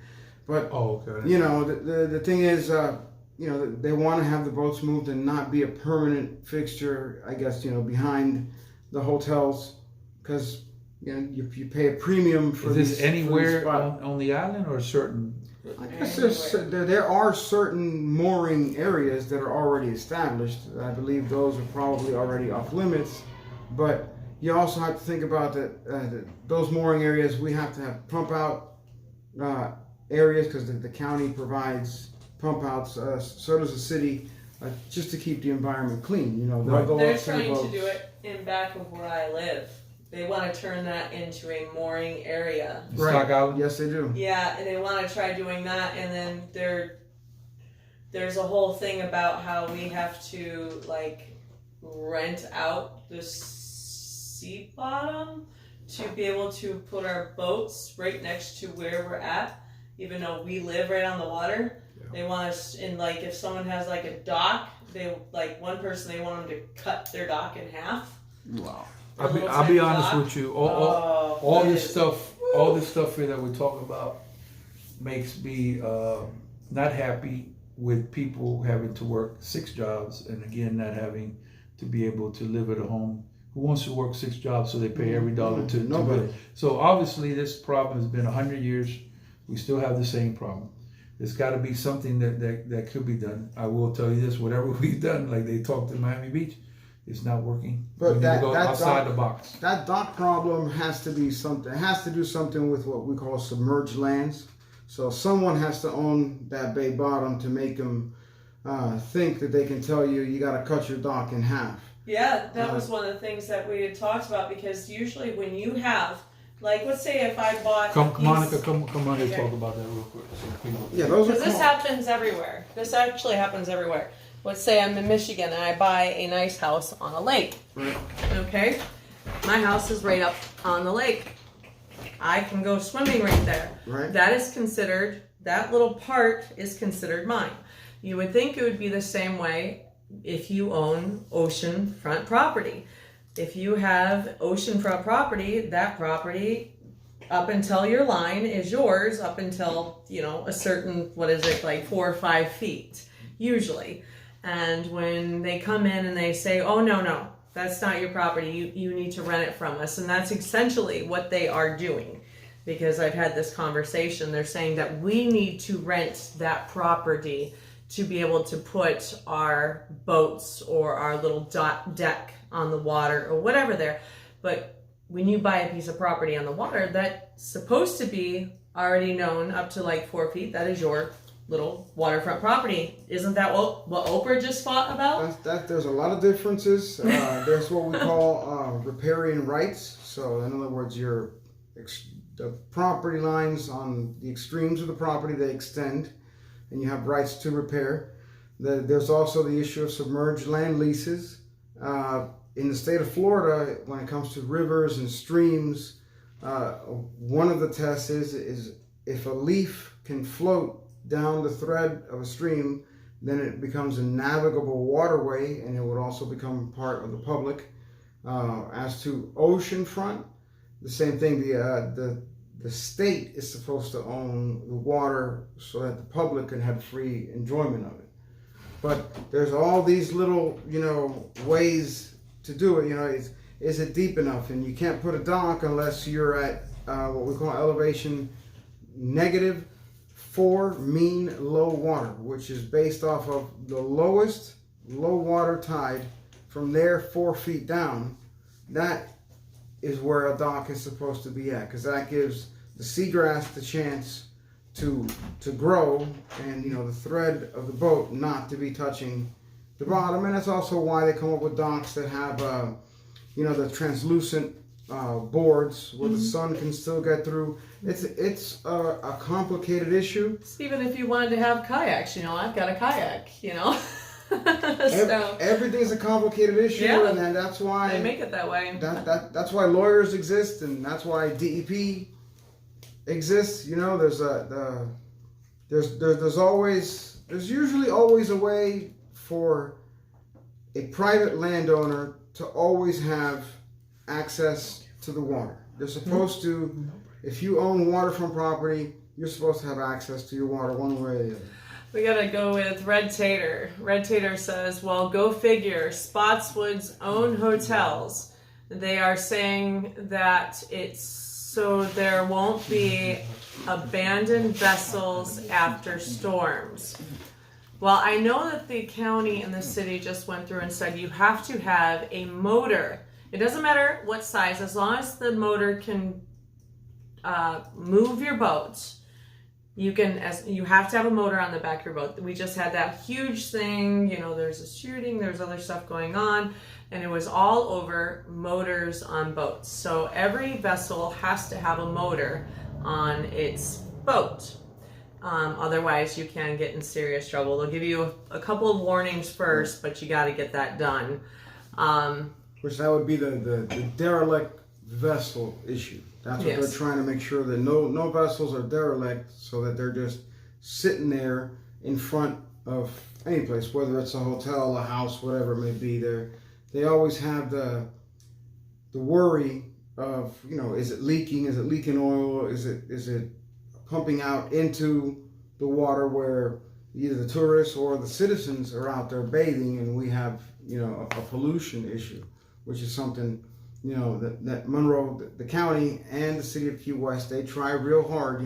Speaker 3: But, the thing is, they want to have the boats moved and not be a permanent fixture, I guess, behind the hotels because, you pay a premium for
Speaker 2: Is this anywhere
Speaker 3: for
Speaker 2: on the island or certain?
Speaker 3: I guess there are certain mooring areas that are already established. I believe those are probably already off limits, but you also have to think about that those mooring areas we have to have pump out areas because the county provides pump outs. So does the city, just to keep the environment clean. They'll go
Speaker 1: They're
Speaker 3: up to the
Speaker 1: trying to
Speaker 3: boats.
Speaker 1: do it in back of where I live. They want to turn that into a mooring area.
Speaker 2: Stock Island?
Speaker 3: Yes, they do.
Speaker 1: Yeah, and they want to try doing that, and then there's a whole thing about how we have to rent out the sea bottom to be able to put our boats right next to where we're at, even though we live right on the water. Yeah. They want us in if someone has a dock, they one person they want them to cut their dock in half.
Speaker 4: Wow.
Speaker 2: I'll be honest with you. All this stuff here that we're talking about makes me not happy with people having to work 6 jobs and again not having to be able to live at a home. Who wants to work 6 jobs so they pay every dollar to
Speaker 3: nobody?
Speaker 2: So obviously this problem has been 100 years. We still have the same problem. There's got to be something that could be done. I will tell you this: whatever we've done, like they talked in Miami Beach. It's not working.
Speaker 3: But
Speaker 2: we need to go outside the box.
Speaker 3: That dock problem has to be something. It has to do something with what we call submerged lands. So someone has to own that bay bottom to make them think that they can tell you got to cut your dock in half.
Speaker 1: Yeah, that was one of the things that we had talked about because usually when you have, let's say if I bought.
Speaker 2: Monica, come on here and talk about that real quick.
Speaker 3: Yeah, those are.
Speaker 1: Because this happens everywhere. This actually happens everywhere. Let's say I'm in Michigan and I buy a nice house on a lake.
Speaker 3: Right.
Speaker 1: Okay? My house is right up on the lake. I can go swimming right there.
Speaker 3: Right.
Speaker 1: That little part is considered mine. You would think it would be the same way if you own oceanfront property. If you have oceanfront property, that property up until your line is yours up until, a certain, 4 or 5 feet, usually. And when they come in and they say, oh, no, that's not your property, you need to rent it from us. And that's essentially what they are doing. Because I've had this conversation, they're saying that we need to rent that property to be able to put our boats or our little deck on the water or whatever there. But when you buy a piece of property on the water, that's supposed to be already known up to 4 feet, that is your little waterfront property. Isn't that what Oprah just fought about?
Speaker 3: There's a lot of differences. There's what we call riparian rights. So in other words, the property lines on the extremes of the property, they extend, and you have rights to repair. There's also the issue of submerged land leases. In the state of Florida, when it comes to rivers and streams, one of the tests is if a leaf can float down the thread of a stream, then it becomes a navigable waterway, and it would also become part of the public. As to oceanfront, the same thing. The state is supposed to own the water so that the public can have free enjoyment of it. But there's all these little, ways to do it. Is it deep enough? And you can't put a dock unless you're at what we call elevation -4 mean low water, which is based off of the lowest low water tide. From there 4 feet down, that is where a dock is supposed to be at, because that gives the seagrass the chance to grow, and the thread of the boat not to be touching the bottom. And that's also why they come up with docks that have the translucent boards where the sun can still get through. It's a complicated issue.
Speaker 1: Even if you wanted to have kayaks, I've got a kayak, So
Speaker 3: Everything's a complicated issue,
Speaker 1: Yeah.
Speaker 3: and that's why
Speaker 1: they make it that way.
Speaker 3: that's why lawyers exist, and that's why DEP exists. There's usually always a way for a private landowner to always have access to the water. They're supposed to, if you own waterfront property, you're supposed to have access to your water one way or the other.
Speaker 1: We gotta go with Red Tater. Red Tater says, well, go figure. Spotswood's own hotels. They are saying that it's so there won't be abandoned vessels after storms. Well, I know that the county and the city just went through and said you have to have a motor. It doesn't matter what size, as long as the motor can move your boat. You have to have a motor on the back of your boat. We just had that huge thing, there's a shooting, there's other stuff going on, and it was all over motors on boats. So every vessel has to have a motor on its boat. Otherwise you can get in serious trouble. They'll give you a couple of warnings first, but you got to get that done.
Speaker 3: Which that would be the derelict vessel issue. That's what
Speaker 1: Yes.
Speaker 3: they're trying to make sure that no vessels are derelict, so that they're just sitting there in front of any place, whether it's a hotel, a house, whatever it may be. They always have the worry of, is it leaking? Is it leaking oil? Is it pumping out into the water where either the tourists or the citizens are out there bathing, and we have a pollution issue, which is something that Monroe, the county, and the city of Key West, they try real hard.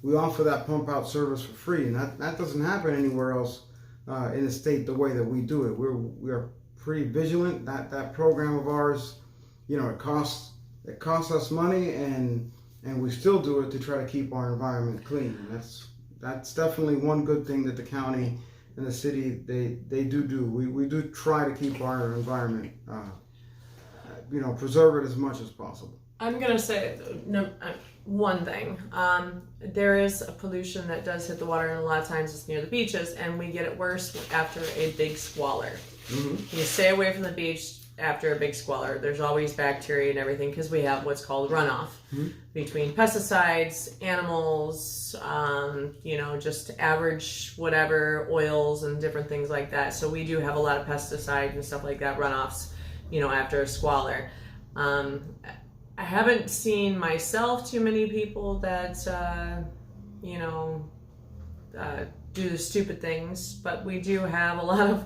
Speaker 3: We offer that pump out service for free, and that doesn't happen anywhere else in the state the way that we do it. We are pretty vigilant. That program of ours, it costs us money, and we still do it to try to keep our environment clean. That's definitely one good thing that the county and the city they do. We do try to keep our environment preserve it as much as possible.
Speaker 1: I'm going to say one thing. There is a pollution that does hit the water, and a lot of times it's near the beaches, and we get it worse after a big squalor. Mm-hmm. You stay away from the beach after a big squalor. There's always bacteria and everything, because we have what's called runoff between pesticides, animals, just average whatever, oils and different things like that. So we do have a lot of pesticides and stuff like that, runoffs, after a squalor. I haven't seen myself too many people that, do the stupid things, but we do have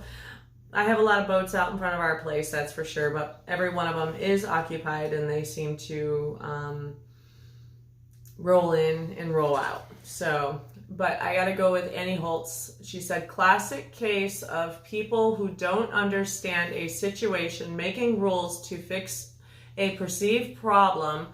Speaker 1: I have a lot of boats out in front of our place, that's for sure, but every one of them is occupied, and they seem to roll in and roll out. So, but I gotta go with Annie Holtz. She said, classic case of people who don't understand a situation, making rules to fix a perceived problem,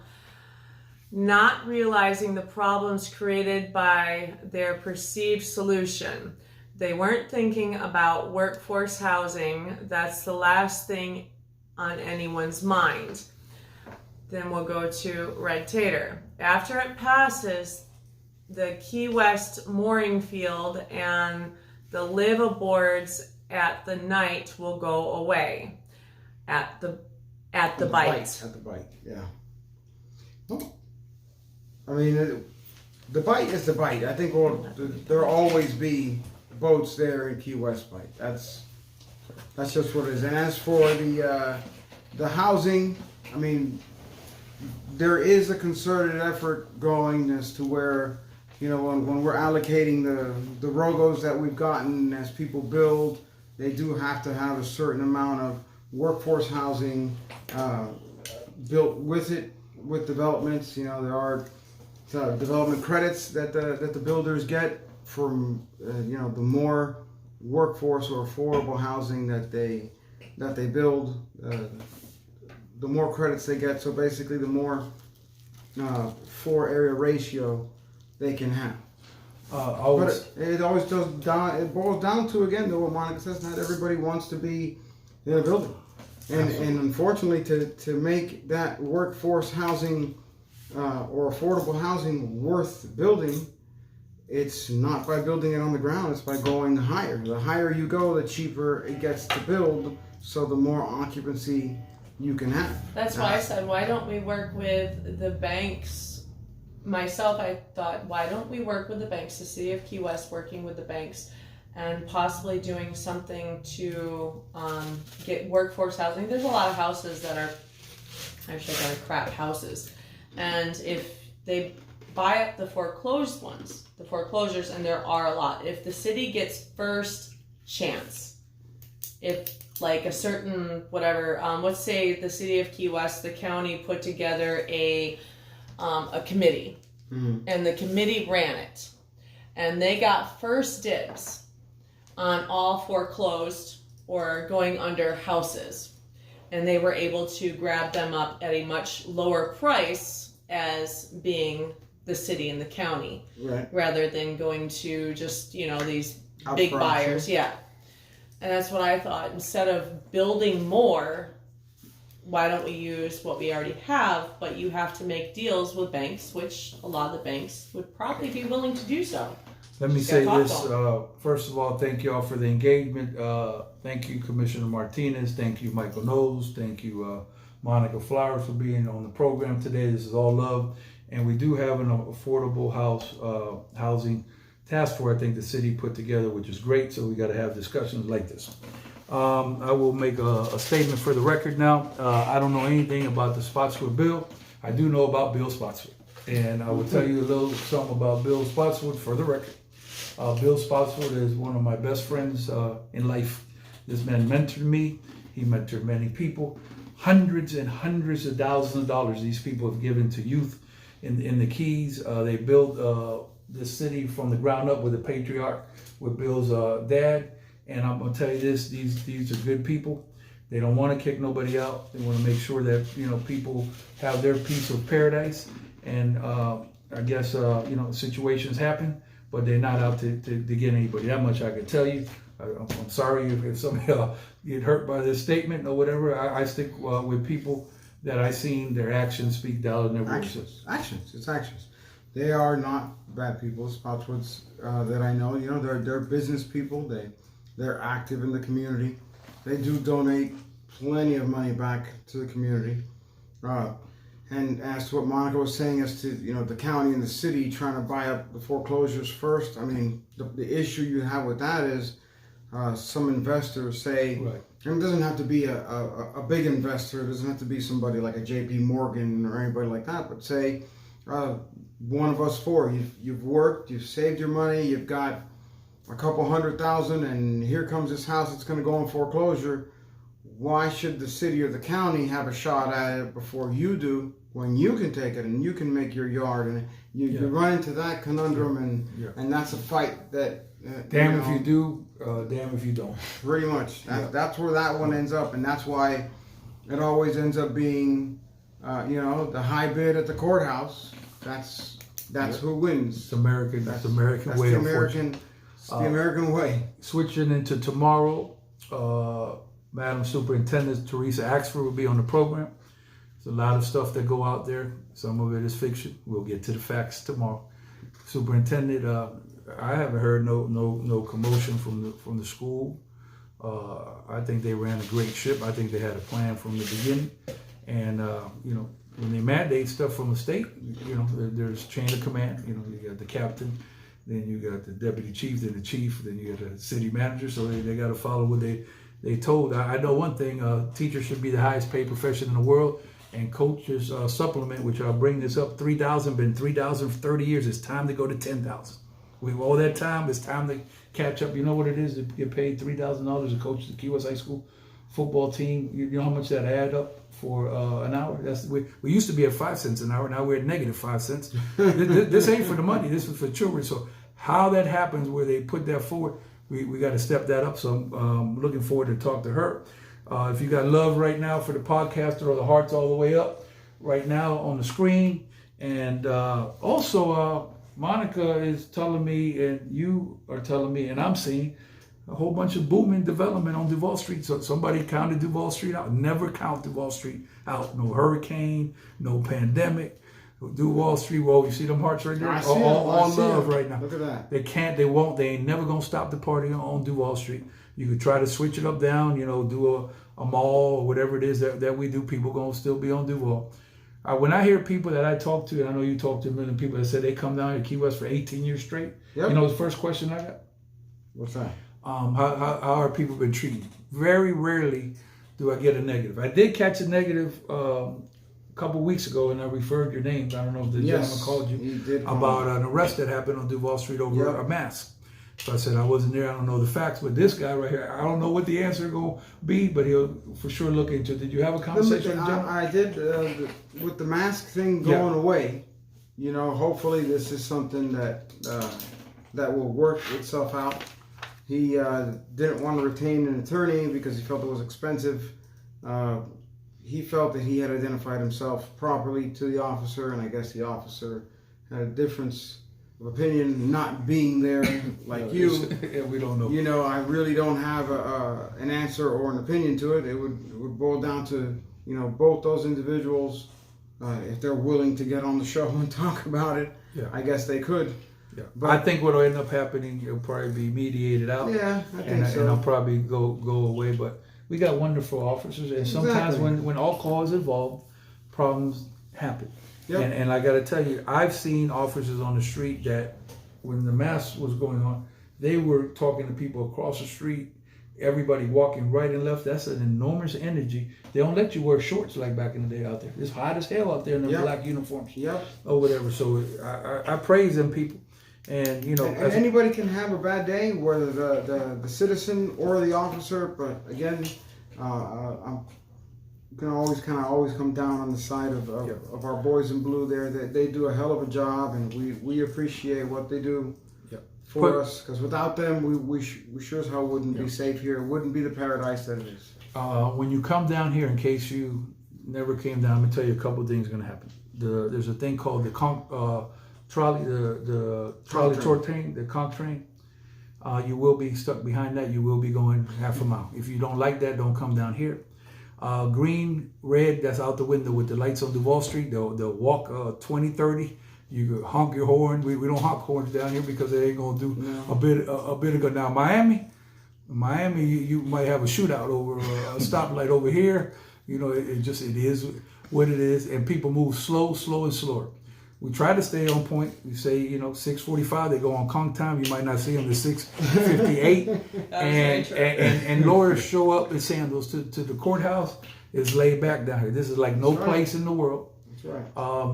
Speaker 1: not realizing the problems created by their perceived solution. They weren't thinking about workforce housing. That's the last thing on anyone's mind. Then we'll go to Red Tater. After it passes, the Key West mooring field and the live-aboards at the night will go away at the bite.
Speaker 3: At the bite, yeah. Well, I mean, the bite is the bite. I think there'll always be boats there in Key West bite. That's just what it is. And as for the housing, I mean, there is a concerted effort going as to where, when we're allocating the ROGOs that we've gotten as people build, they do have to have a certain amount of workforce housing built with it, with developments. There are development credits that the builders get from the more workforce or affordable housing that they build, the more credits they get. So basically, the more floor area ratio they can have. But it always boils down to, again, though, what Monica says, not everybody wants to be in a building. And unfortunately, to make that workforce housing or affordable housing worth building, it's not by building it on the ground, it's by going higher. The higher you go, the cheaper it gets to build, so the more occupancy you can have.
Speaker 1: That's why I said, why don't we work with the banks? Myself, I thought, why don't we work with the banks, the City of Key West working with the banks, and possibly doing something to get workforce housing. There's a lot of houses that are actually kind of crap houses. And if they buy up the foreclosed ones, the foreclosures, and there are a lot, if the city gets first chance, if like a certain whatever, let's say the City of Key West, the county put together a committee, and the committee ran it, and they got first dibs on all foreclosed or going under houses, and they were able to grab them up at a much lower price as being the city and the county,
Speaker 3: Right.
Speaker 1: rather than going to just, you know, these
Speaker 3: Up
Speaker 1: big
Speaker 3: front,
Speaker 1: buyers.
Speaker 3: sure.
Speaker 1: Yeah. And that's what I thought. Instead of building more, why don't we use what we already have? But you have to make deals with banks, which a lot of the banks would probably be willing to do so.
Speaker 2: Let me
Speaker 1: Just
Speaker 2: say
Speaker 1: got
Speaker 2: this. First of all, thank you all for the engagement. Thank you, Commissioner Martinez. Thank you, Michael Knowles. Thank you, Monica Flowers, for being on the program today. This is all love. And we do have an affordable housing task force, I think the city put together, which is great. So we got to have discussions like this. I will make a statement for the record now. I don't know anything about the Spotswood bill. I do know about Bill Spotswood. And I will tell you a little something about Bill Spotswood for the record. Bill Spotswood is one of my best friends in life. This man mentored me. He mentored many people. Hundreds and hundreds of thousands of dollars these people have given to youth in the Keys. They built the city from the ground up with a patriarch, with Bill's dad. And I'm gonna tell you this: these are good people. They don't want to kick nobody out. They want to make sure that, you know, people have their piece of paradise. And I guess you know, situations happen, but they're not out to get anybody. That much I can tell you. I'm sorry if somebody get hurt by this statement or whatever. I stick with people that I seen their actions speak louder than their voices.
Speaker 3: Actions. It's actions. They are not bad people. Spotwoods that I know, you know, they're business people. They're active in the community. They do donate plenty of money back to the community. And as to what Monica was saying, as to, you know, the county and the city trying to buy up the foreclosures first, I mean, the issue you have with that is some investors say,
Speaker 2: Right.
Speaker 3: and it doesn't have to be a big investor, it doesn't have to be somebody like a JP Morgan or anybody like that, but say one of us four, you've worked, you've saved your money, you've got a couple $100,000, and here comes this house that's going to go in foreclosure. Why should the city or the county have a shot at it before you do, when you can take it and you can make your yard? And you run into that conundrum, and that's a fight that
Speaker 2: Damn if you do, damn if you don't.
Speaker 3: Pretty much. That's where that one ends up, and that's why it always ends up being, you know, the high bid at the courthouse. That's who wins.
Speaker 2: It's American. That's American
Speaker 3: that's
Speaker 2: way.
Speaker 3: The American. It's the American way.
Speaker 2: Switching into tomorrow, Madam Superintendent Teresa Axford will be on the program. There's a lot of stuff that go out there. Some of it is fiction. We'll get to the facts tomorrow. Superintendent, I haven't heard no commotion from the school. I think they ran a great ship. I think they had a plan from the beginning. And you know, when they mandate stuff from the state, you know, there's chain of command. You know, you got the captain, then you got the deputy chief, then the chief, then you got the city manager. So they got to follow what they told. I know one thing: teachers should be the highest paid profession in the world. And coaches supplement, which I'll bring this up, 3,000, been 3,000 for 30 years. It's time to go to 10,000. With all that time, it's time to catch up. You know what it is to get paid $3,000 to coach the Key West High School football team? You know how much that add up for an hour? We used to be at 5 cents an hour. Now we're at negative 5 cents. This ain't for the money. This is for children. So how that happens, where they put that forward, we got to step that up. So I'm looking forward to talk to her. If you got love right now for the podcaster, or the hearts all the way up right now on the screen. And also, Monica is telling me, and you are telling me, and I'm seeing, a whole bunch of booming development on Duval Street. So somebody counted Duval Street out. Never count Duval Street out. No hurricane, no pandemic. Duval Street, well, you see them hearts right there? All love right now.
Speaker 3: Look at that.
Speaker 2: They can't, they won't, they ain't never gonna stop the party on Duval Street. You could try to switch it up down, you know, do a mall or whatever it is that we do. People gonna still be on Duval. When I hear people that I talk to, and I know you talk to a million people that said they come down to Key West for 18 years straight.
Speaker 3: Yep.
Speaker 2: You know the first question I got?
Speaker 3: What's that?
Speaker 2: How are people been treated? Very rarely do I get a negative. I did catch a negative a couple weeks ago, and I referred your names. I don't know if the gentleman called you about an arrest that happened on Duval Street over a mask. So I said I wasn't there. I don't know the facts, but this guy right here, I don't know what the answer gonna be, but he'll for sure look into it. Did you have a conversation with him?
Speaker 3: I did with the mask thing going away. You know, hopefully this is something that will work itself out. He didn't want to retain an attorney because he felt it was expensive. He felt that he had identified himself properly to the officer, and I guess the officer had a difference of opinion, not being there like you.
Speaker 2: Yeah, we don't know.
Speaker 3: You know, I really don't have an answer or an opinion to it. It would boil down to, you know, both those individuals, if they're willing to get on the show and talk about it. Yeah. I guess they could.
Speaker 2: Yeah, but I think what'll end up happening, it'll probably be mediated out.
Speaker 3: Yeah, I think so.
Speaker 2: And I'll probably go away. But we got wonderful officers, and sometimes when alcohol is involved, problems happen. Yep. And I got to tell you, I've seen officers on the street that, when the mass was going on, they were talking to people across the street. Everybody walking right and left. That's an enormous energy. They don't let you wear shorts like back in the day out there. It's hot as hell out there in the black uniforms. Yep. Or whatever. So I praise them people. And you know,
Speaker 3: and anybody can have a bad day, whether the citizen or the officer. But again, you can always come down on the side of our boys in blue. There, they do a hell of a job, and we appreciate what they do for us. Because without them, we sure as hell wouldn't be safe here. It wouldn't be the paradise that it is.
Speaker 2: When you come down here, in case you never came down, I'm gonna tell you a couple of things going to happen. There's a thing called the trolley, the trolley tour train, the conch train. You will be stuck behind that. You will be going half a mile. If you don't like that, don't come down here. Green, red, that's out the window with the lights on Duval Street. They'll walk 20, 30. You can honk your horn. We don't honk horns down here because it ain't gonna do a bit of good. Now Miami, you might have a shootout over a stoplight over here. You know, it is what it is, and people move slow and slower. We try to stay on point. We say, you know, 6:45. They go on conch time. You might not see them to 6:58. and lawyers show up in sandals to the courthouse. It's laid back down here. This is like no place in the world. That's right.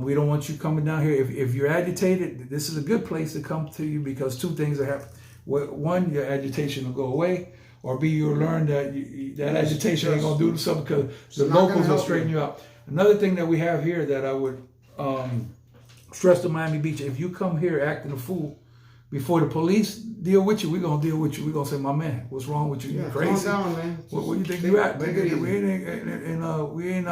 Speaker 2: We don't want you coming down here. If you're agitated, this is a good place to come to you because two things are happening. One, your agitation will go away, or B, you'll learn that that agitation ain't gonna do something because the locals will straighten you out. Another thing that we have here that I would stress to Miami Beach: if you come here acting a fool, before the police deal with you, we're gonna deal with you. We're gonna say, "My man, what's wrong with you? You crazy?
Speaker 3: Calm down, man.
Speaker 2: What do you think you at? We ain't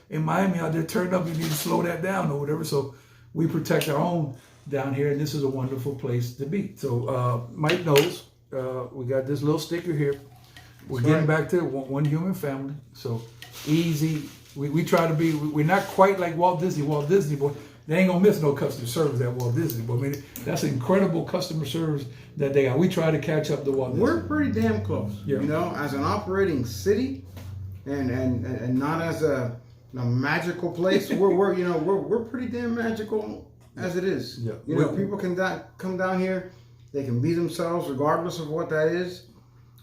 Speaker 2: in Miami out there turned up. You need to slow that down or whatever." So we protect our own down here, and this is a wonderful place to be. So Mike knows we got this little sticker here. We're getting back to one human family. So easy. We try to be. We're not quite like Walt Disney, but they ain't gonna miss no customer service at Walt Disney. But I mean, that's incredible customer service that they got. We try to catch up to Walt Disney.
Speaker 3: We're pretty damn close. Yeah. You know, as an operating city, and not as a magical place. we're pretty damn magical as it is. Yeah. You know, people can come down here. They can be themselves regardless of what that is,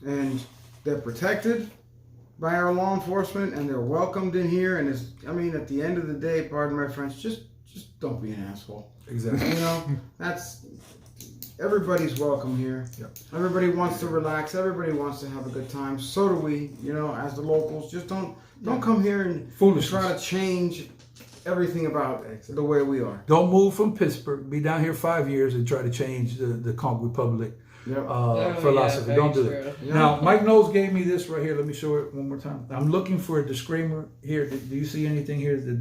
Speaker 3: and they're protected by our law enforcement, and they're welcomed in here. And at the end of the day, pardon my French, just don't be an asshole.
Speaker 2: Exactly.
Speaker 3: You know, everybody's welcome here. Yep. Everybody wants to relax. Everybody wants to have a good time. So do we. You know, as the locals, just don't come here and try to change everything about the way we are.
Speaker 2: Don't move from Pittsburgh. Be down here 5 years and try to change the Conch Republic philosophy.
Speaker 1: Yeah,
Speaker 2: don't do it. Yeah. Now, Mike Knowles gave me this right here. Let me show it one more time. I'm looking for a disclaimer here. Do you see anything here? The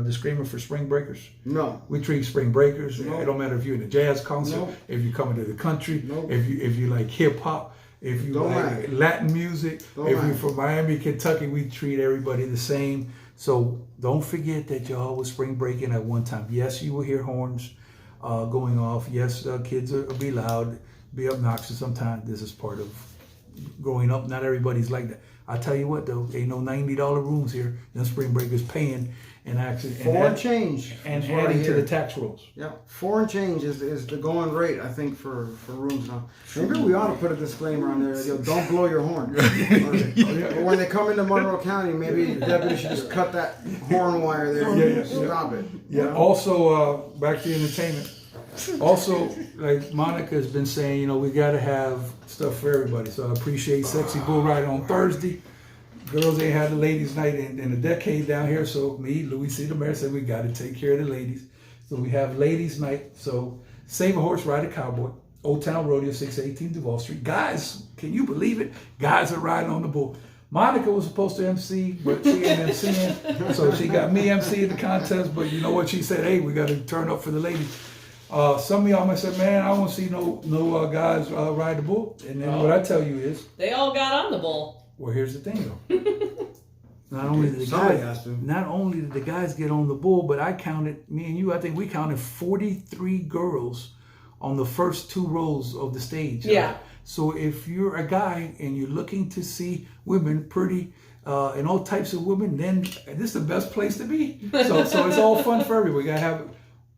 Speaker 2: disclaimer for spring breakers?
Speaker 3: No.
Speaker 2: We treat spring breakers.
Speaker 3: No.
Speaker 2: It don't matter if you're in a jazz concert, if you're coming to the country, if you like hip hop. If you
Speaker 3: Don't
Speaker 2: like
Speaker 3: matter.
Speaker 2: Latin music,
Speaker 3: Don't
Speaker 2: if you're
Speaker 3: matter.
Speaker 2: from Miami, Kentucky, we treat everybody the same. So don't forget that y'all was spring breaking at one time. Yes, you will hear horns going off. Yes, kids will be loud, be obnoxious sometimes. This is part of growing up. Not everybody's like that. I tell you what though, ain't no $90 rooms here. Them spring breakers paying and actually
Speaker 3: Foreign change.
Speaker 2: and
Speaker 3: is what I
Speaker 2: adding to
Speaker 3: hear.
Speaker 2: the tax rolls.
Speaker 3: Yeah, foreign change is the going rate, I think, for rooms now. Maybe we ought to put a disclaimer on there. Yo, don't blow your horn. Or when they come into Monroe County, maybe the deputy should just cut that horn wire there and stop it.
Speaker 2: Yeah. Also, back to the entertainment. Also, like Monica has been saying, you know, we got to have stuff for everybody. So I appreciate Sexy Bull Ride on Thursday. Girls ain't had a ladies' night in a decade down here. So me, Louie C. the mayor, said we got to take care of the ladies. So we have ladies' night. So Save a Horse, Ride a Cowboy. Old Town Rodeo, 618 Duval Street. Guys, can you believe it? Guys are riding on the bull. Monica was supposed to MC, but she ain't MCing. So she got me MCing the contest. But you know what? She said, hey, we got to turn up for the ladies. Some of y'all might say, man, I don't see no guys ride the bull. And then what I tell you is,
Speaker 1: They all got on the bull.
Speaker 2: well, here's the thing though. Not only did
Speaker 3: Somebody has to.
Speaker 2: not only did the guys get on the bull, but I counted, me and you, I think we counted 43 girls on the first 2 rows of the stage.
Speaker 1: Yeah.
Speaker 2: So if you're a guy and you're looking to see women pretty and all types of women, then this is the best place to be. So it's all fun for everybody. We gotta have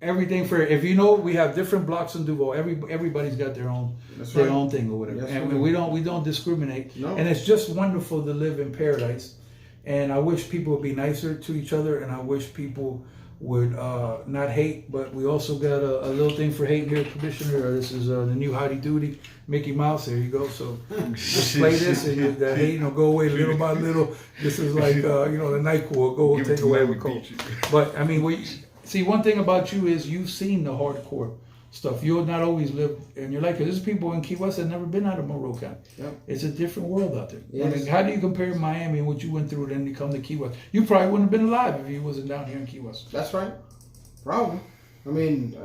Speaker 2: everything for, if you know, we have different blocks in Duval. Everybody's got their own own thing or whatever.
Speaker 3: Yes,
Speaker 2: and we don't discriminate.
Speaker 3: No.
Speaker 2: And it's just wonderful to live in paradise. And I wish people would be nicer to each other, and I wish people would not hate. But we also got a little thing for hating here, Commissioner. This is the new Howdy Doody Mickey Mouse. There you go. So just play this, and the hate will go away little by little. This is like the NyQuil will go
Speaker 4: Give it
Speaker 2: take
Speaker 4: to
Speaker 2: away
Speaker 4: whoever
Speaker 2: the cold.
Speaker 4: beat you.
Speaker 2: But I mean, see, one thing about you is you've seen the hardcore stuff. You'll not always live in your life. Because there's people in Key West that never been out of Monroe County.
Speaker 3: Yep.
Speaker 2: It's a different world out there.
Speaker 3: Yes.
Speaker 2: I mean, how do you compare Miami and what you went through then you come to Key West? You probably wouldn't have been alive if you wasn't down here in Key West.
Speaker 3: That's right. Probably. I mean,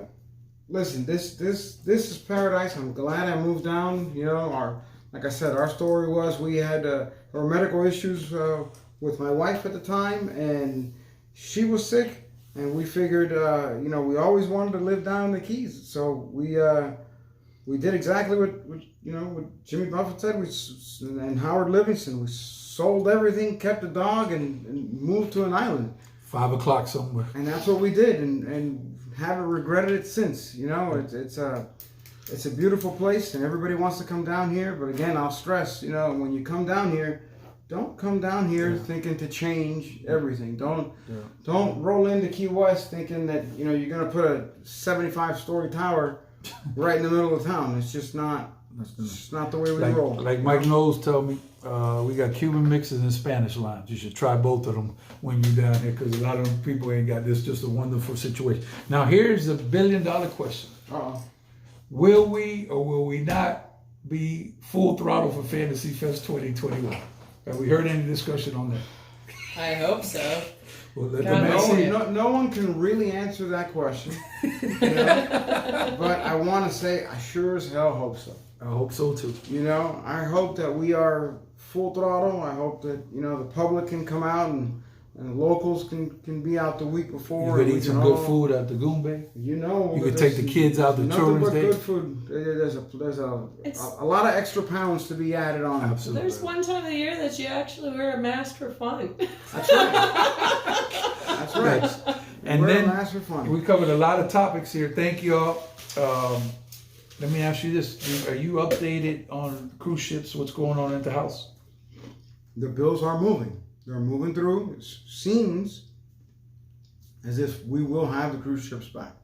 Speaker 3: listen, this is paradise. I'm glad I moved down. You know, like I said, our story was we had our medical issues with my wife at the time, and she was sick. And we figured, we always wanted to live down in the Keys, so we did exactly what Jimmy Buffett said. And Howard Livingston, we sold everything, kept the dog, and moved to an island.
Speaker 2: 5 o'clock somewhere.
Speaker 3: And that's what we did, and haven't regretted it since. You know, it's a beautiful place, and everybody wants to come down here. But again, I'll stress, when you come down here, don't come down here thinking to change everything. Don't roll into Key West thinking that you're gonna put a 75-story tower right in the middle of town. It's just not. It's just not the way we roll.
Speaker 2: Like Mike Knowles told me, we got Cuban mixes and Spanish lines. You should try both of them when you're down here, because a lot of them people ain't got this. Just a wonderful situation. Now here's the $1 billion question: will we or will we not be full throttle for Fantasy Fest 2021? Have we heard any discussion on that?
Speaker 1: I hope so.
Speaker 2: Well, let the man see it.
Speaker 3: No one can really answer that question. But I want to say I sure as hell hope so.
Speaker 2: I hope so too.
Speaker 3: I hope that we are full throttle. I hope that the public can come out and locals can be out the week before.
Speaker 2: You could eat some good food at the Goombay. You could take the kids out to Children's Day.
Speaker 3: Good food. There's a lot of extra pounds to be added on.
Speaker 2: Absolutely.
Speaker 1: There's one time of the year that you actually wear a mask for fun.
Speaker 3: That's right. That's right.
Speaker 2: And
Speaker 3: wear
Speaker 2: then
Speaker 3: a mask for fun.
Speaker 2: we covered a lot of topics here. Thank you all. Let me ask you this: are you updated on cruise ships? What's going on at the house?
Speaker 3: The bills are moving. They're moving through. It seems as if we will have the cruise ships back.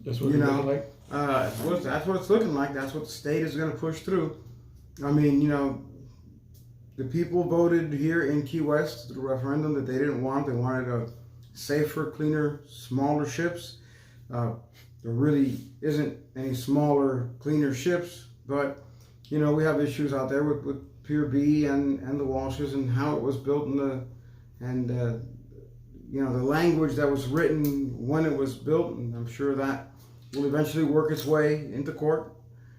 Speaker 2: That's what it's looking like.
Speaker 3: That's what it's looking like. That's what the state is going to push through. I mean, the people voted here in Key West through the referendum that they didn't want. They wanted a safer, cleaner, smaller ships. There really isn't any smaller, cleaner ships, but we have issues out there with Pier B and the Walshes and how it was built and the language that was written when it was built, and I'm sure that will eventually work its way into court.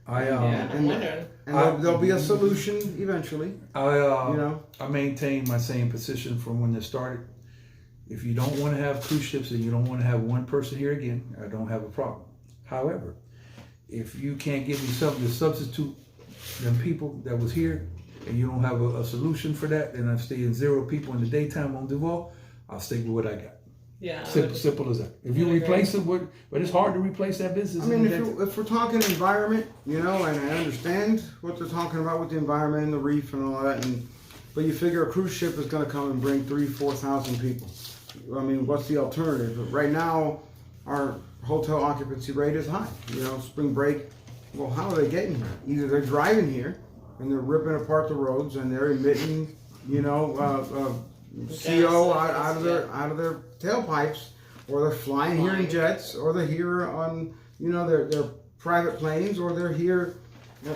Speaker 1: I'm wondering.
Speaker 3: And there'll be a solution eventually.
Speaker 2: I maintain my same position from when this started. If you don't want to have cruise ships and you don't want to have one person here again, I don't have a problem. However, if you can't give me something to substitute them people that was here, and you don't have a solution for that, then I'm staying 0 people in the daytime on Duval, I'll stick with what I got.
Speaker 1: Yeah.
Speaker 2: Simple as that. If you replace it with, but it's hard to replace that business.
Speaker 3: I mean, if we're talking environment, and I understand what they're talking about with the environment and the reef and all that, but you figure a cruise ship is going to come and bring 3,000-4,000 people. I mean, what's the alternative? Right now, our hotel occupancy rate is high. Spring break, well, how are they getting here? Either they're driving here and they're ripping apart the roads and they're emitting, CO out of their tailpipes, or they're flying here in jets, or they're here on, their private planes, or they're here.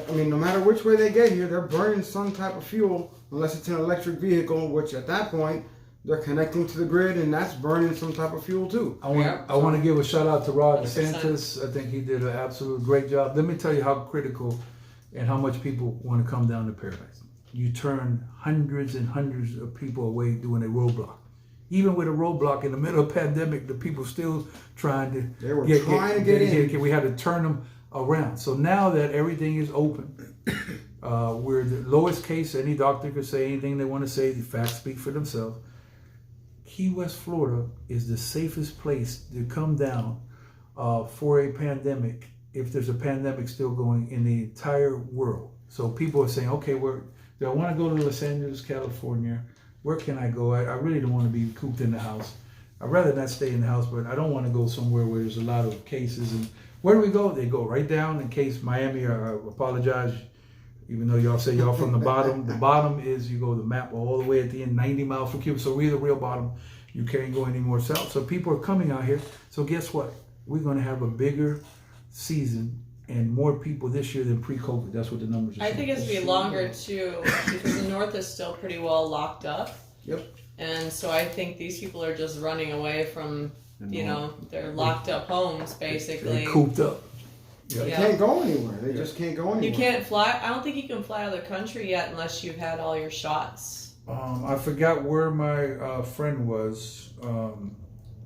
Speaker 3: I mean, no matter which way they get here, they're burning some type of fuel, unless it's an electric vehicle, which at that point, they're connecting to the grid, and that's burning some type of fuel too.
Speaker 2: I want to give a shout out to Rod DeSantis. I think he did an absolute great job. Let me tell you how critical and how much people want to come down to Paradise. You turn hundreds and hundreds of people away doing a roadblock. Even with a roadblock in the middle of the pandemic, the people still trying to get in. We had to turn them around. So now that everything is open, we're the lowest case. Any doctor could say anything they want to say. The facts speak for themselves. Key West, Florida is the safest place to come down for a pandemic, if there's a pandemic still going in the entire world. So people are saying, okay, do I want to go to Los Angeles, California? Where can I go? I really don't want to be cooped in the house. I'd rather not stay in the house, but I don't want to go somewhere where there's a lot of cases. And where do we go? They go right down in case Miami, I apologize, even though y'all say y'all from the bottom. The bottom is, you go the map all the way at the end, 90 miles from Cuba. So we're the real bottom. You can't go any more south. So people are coming out here. So guess what? We're going to have a bigger season and more people this year than pre-COVID. That's what the numbers are saying.
Speaker 1: I think it's going to be longer too, because the north is still pretty well locked up.
Speaker 3: Yep.
Speaker 1: And so I think these people are just running away from, their locked up homes, basically.
Speaker 2: They're cooped up.
Speaker 3: They can't go anywhere. They just can't go anywhere.
Speaker 1: You can't fly. I don't think you can fly out of the country yet unless you've had all your shots.
Speaker 2: I forgot where my friend was.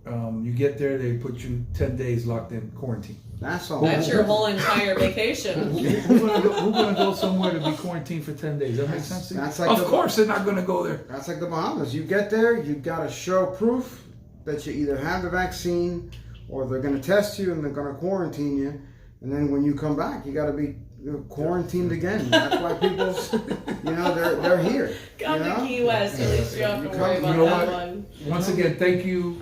Speaker 2: You get there, they put you 10 days locked in quarantine.
Speaker 3: That's all.
Speaker 1: That's your whole entire vacation.
Speaker 2: Who's gonna go somewhere to be quarantined for 10 days? That makes sense to you? Of course they're not gonna go there.
Speaker 3: That's like the Bahamas. You get there, you gotta show proof that you either have the vaccine or they're gonna test you and they're gonna quarantine you. And then when you come back, you gotta be quarantined again. That's why people, they're here.
Speaker 1: Come to Key West, at least you don't have to worry about that one.
Speaker 2: Once again, thank you,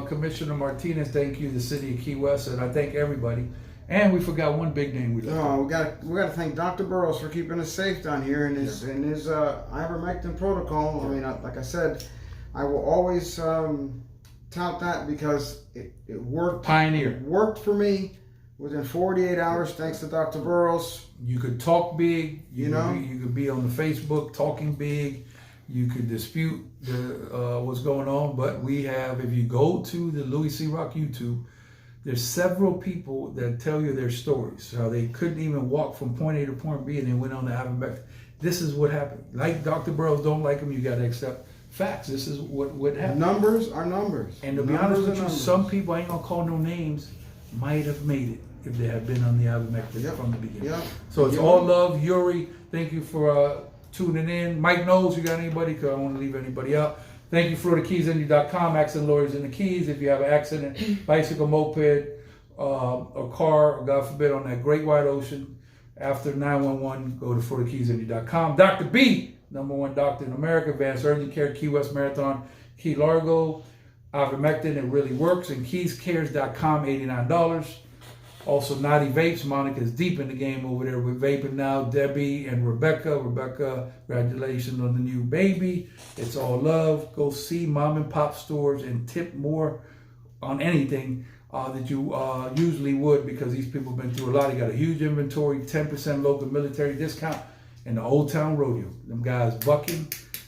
Speaker 2: Commissioner Martinez. Thank you, the city of Key West, and I thank everybody. And we forgot one big name. We
Speaker 3: gotta thank Dr. Burrows for keeping us safe down here in his ivermectin protocol. I mean, like I said, I will always tout that because it worked.
Speaker 2: Pioneer.
Speaker 3: It worked for me. Within 48 hours, thanks to Dr. Burrows.
Speaker 2: You could talk big, you could be on the Facebook talking big, you could dispute what's going on, but we have, if you go to the Louie C. Rock YouTube, there's several people that tell you their stories, how they couldn't even walk from point A to point B and they went on to ivermectin. This is what happened. Like Dr. Burrows, don't like him, you got to accept facts. This is what happened.
Speaker 3: Numbers are numbers.
Speaker 2: And to be honest with you, some people, I ain't going to call no names, might have made it if they had been on the ivermectin from the beginning.
Speaker 3: Yep.
Speaker 2: So it's all love. Yuri, thank you for tuning in. Mike Knowles, you got anybody? Because I don't want to leave anybody out. Thank you, FloridaKeysIndy.com, accident lawyers in the Keys. If you have an accident, bicycle, moped, a car, or God forbid, on that great wide ocean, after 911, go to FloridaKeysIndy.com. Dr. B, #1 doctor in America, advanced urgent care, Key West Marathon, Key Largo. Ivermectin, it really works. And KeysCares.com, $89. Also, Naughty Vapes. Monica's deep in the game over there with vaping now. Debbie and Rebecca. Rebecca, congratulations on the new baby. It's all love. Go see mom and pop stores and tip more on anything that you usually would, because these people have been through a lot. They got a huge inventory, 10% local military discount, and the Old Town Rodeo. Them guys bucking,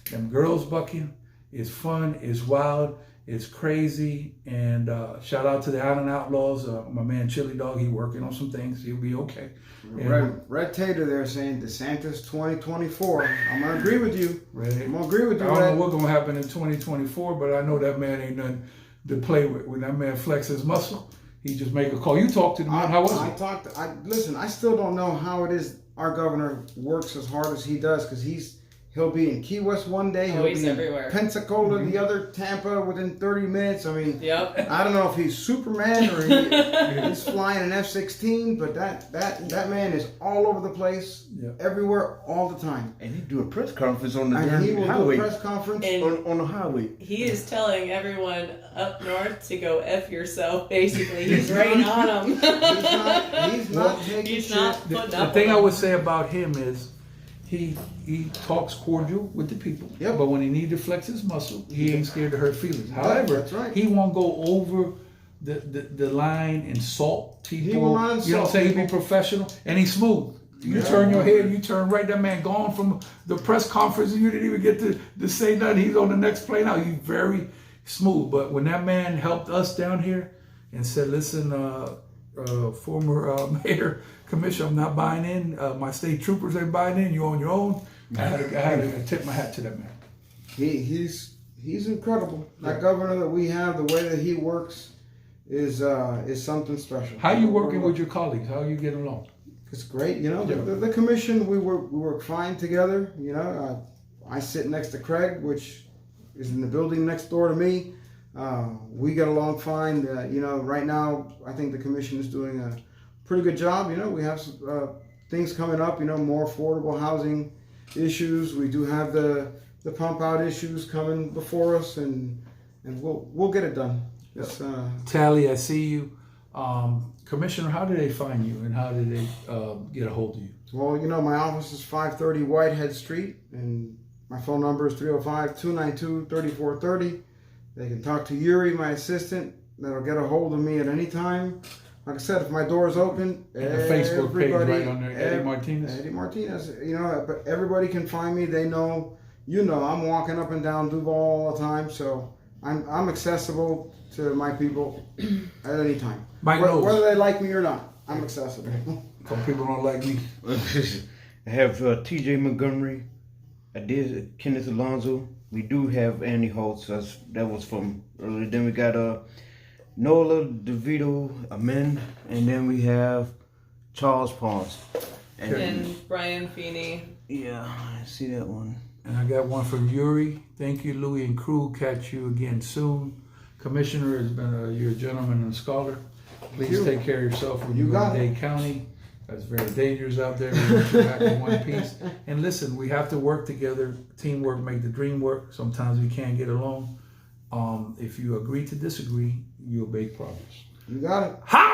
Speaker 2: them girls bucking. It's fun, it's wild. It's crazy. And shout out to the Island Outlaws. My man Chili Dog, he working on some things. He'll be okay.
Speaker 3: Red Tater there saying DeSantis 2024. I'm gonna agree with you.
Speaker 2: Right.
Speaker 3: I'm gonna agree with you.
Speaker 2: I don't know what's gonna happen in 2024, but I know that man ain't nothing to play with. When that man flex his muscle, he just make a call. You talked to the man. How was it?
Speaker 3: Listen, I still don't know how it is our governor works as hard as he does, because he'll be in Key West one day, he'll
Speaker 1: he's
Speaker 3: be
Speaker 1: everywhere.
Speaker 3: in Pensacola the other, Tampa within 30 minutes. I mean,
Speaker 1: Yep.
Speaker 3: I don't know if he's Superman or he's flying an F-16, but that man is all over the place, everywhere, all the time.
Speaker 4: And he do a press conference on the
Speaker 3: And he will
Speaker 4: highway.
Speaker 3: do a press conference
Speaker 4: on the highway.
Speaker 1: He is telling everyone up north to go F yourself, basically. He's right on them.
Speaker 3: He's not taking
Speaker 1: He's
Speaker 3: shit.
Speaker 1: not putting
Speaker 2: The
Speaker 1: up
Speaker 2: thing
Speaker 1: with
Speaker 2: I
Speaker 1: them.
Speaker 2: would say about him is he talks cordial with the people.
Speaker 3: Yep.
Speaker 2: But when he needs to flex his muscle, he ain't scared to hurt feelings. However,
Speaker 3: That's right.
Speaker 2: he won't go over the line and insult people.
Speaker 3: He will not
Speaker 2: You know what I'm
Speaker 3: insult
Speaker 2: saying? He
Speaker 3: people.
Speaker 2: be professional and he's smooth. You turn your head, you turn right. That man gone from the press conference and you didn't even get to say nothing. He's on the next plane out. He's very smooth. But when that man helped us down here and said, listen, former mayor, commissioner, I'm not buying in. My state troopers ain't buying in. You're on your own. I had to tip my hat to that man.
Speaker 3: He's incredible. That governor that we have, the way that he works is something special.
Speaker 2: How you working with your colleagues? How you get along?
Speaker 3: It's great. You know, the commission, we work fine together. You know, I sit next to Craig, which is in the building next door to me. We get along fine. You know, right now, I think the commission is doing a pretty good job. You know, we have some, things coming up, you know, more affordable housing issues. We do have the pump out issues coming before us, and we'll get it done. It's,
Speaker 2: Tally, I see you. Commissioner, how did they find you and how did they get a hold of you?
Speaker 3: Well, you know, my office is 530 Whitehead Street, and my phone number is 305-292-3430. They can talk to Yuri, my assistant. That'll get a hold of me at any time. Like I said, if my door is open,
Speaker 2: And the Facebook page right on there, Eddie Martinez.
Speaker 3: Eddie Martinez. You know, but everybody can find me. They know, you know, I'm walking up and down Duval all the time, so I'm accessible to my people at any time. Whether they like me or not, I'm accessible.
Speaker 2: Some people don't like me.
Speaker 4: I have T.J. Montgomery. I did Kenneth Alonso. We do have Andy Holtz. That was from earlier. Then we got Nola DeVito, Amen, and then we have Charles Pons.
Speaker 1: And Brian Feeney.
Speaker 4: Yeah, I see that one.
Speaker 2: And I got one from Yuri. Thank you, Louie and crew. Catch you again soon. Commissioner has been you're a gentleman and a scholar. Please take care of yourself when you go to Dade County. It's very dangerous out there. We want you back in one piece. And listen, we have to work together. Teamwork make the dream work. Sometimes we can't get along. If you agree to disagree, you'll make progress.
Speaker 3: You got it.
Speaker 2: Ha!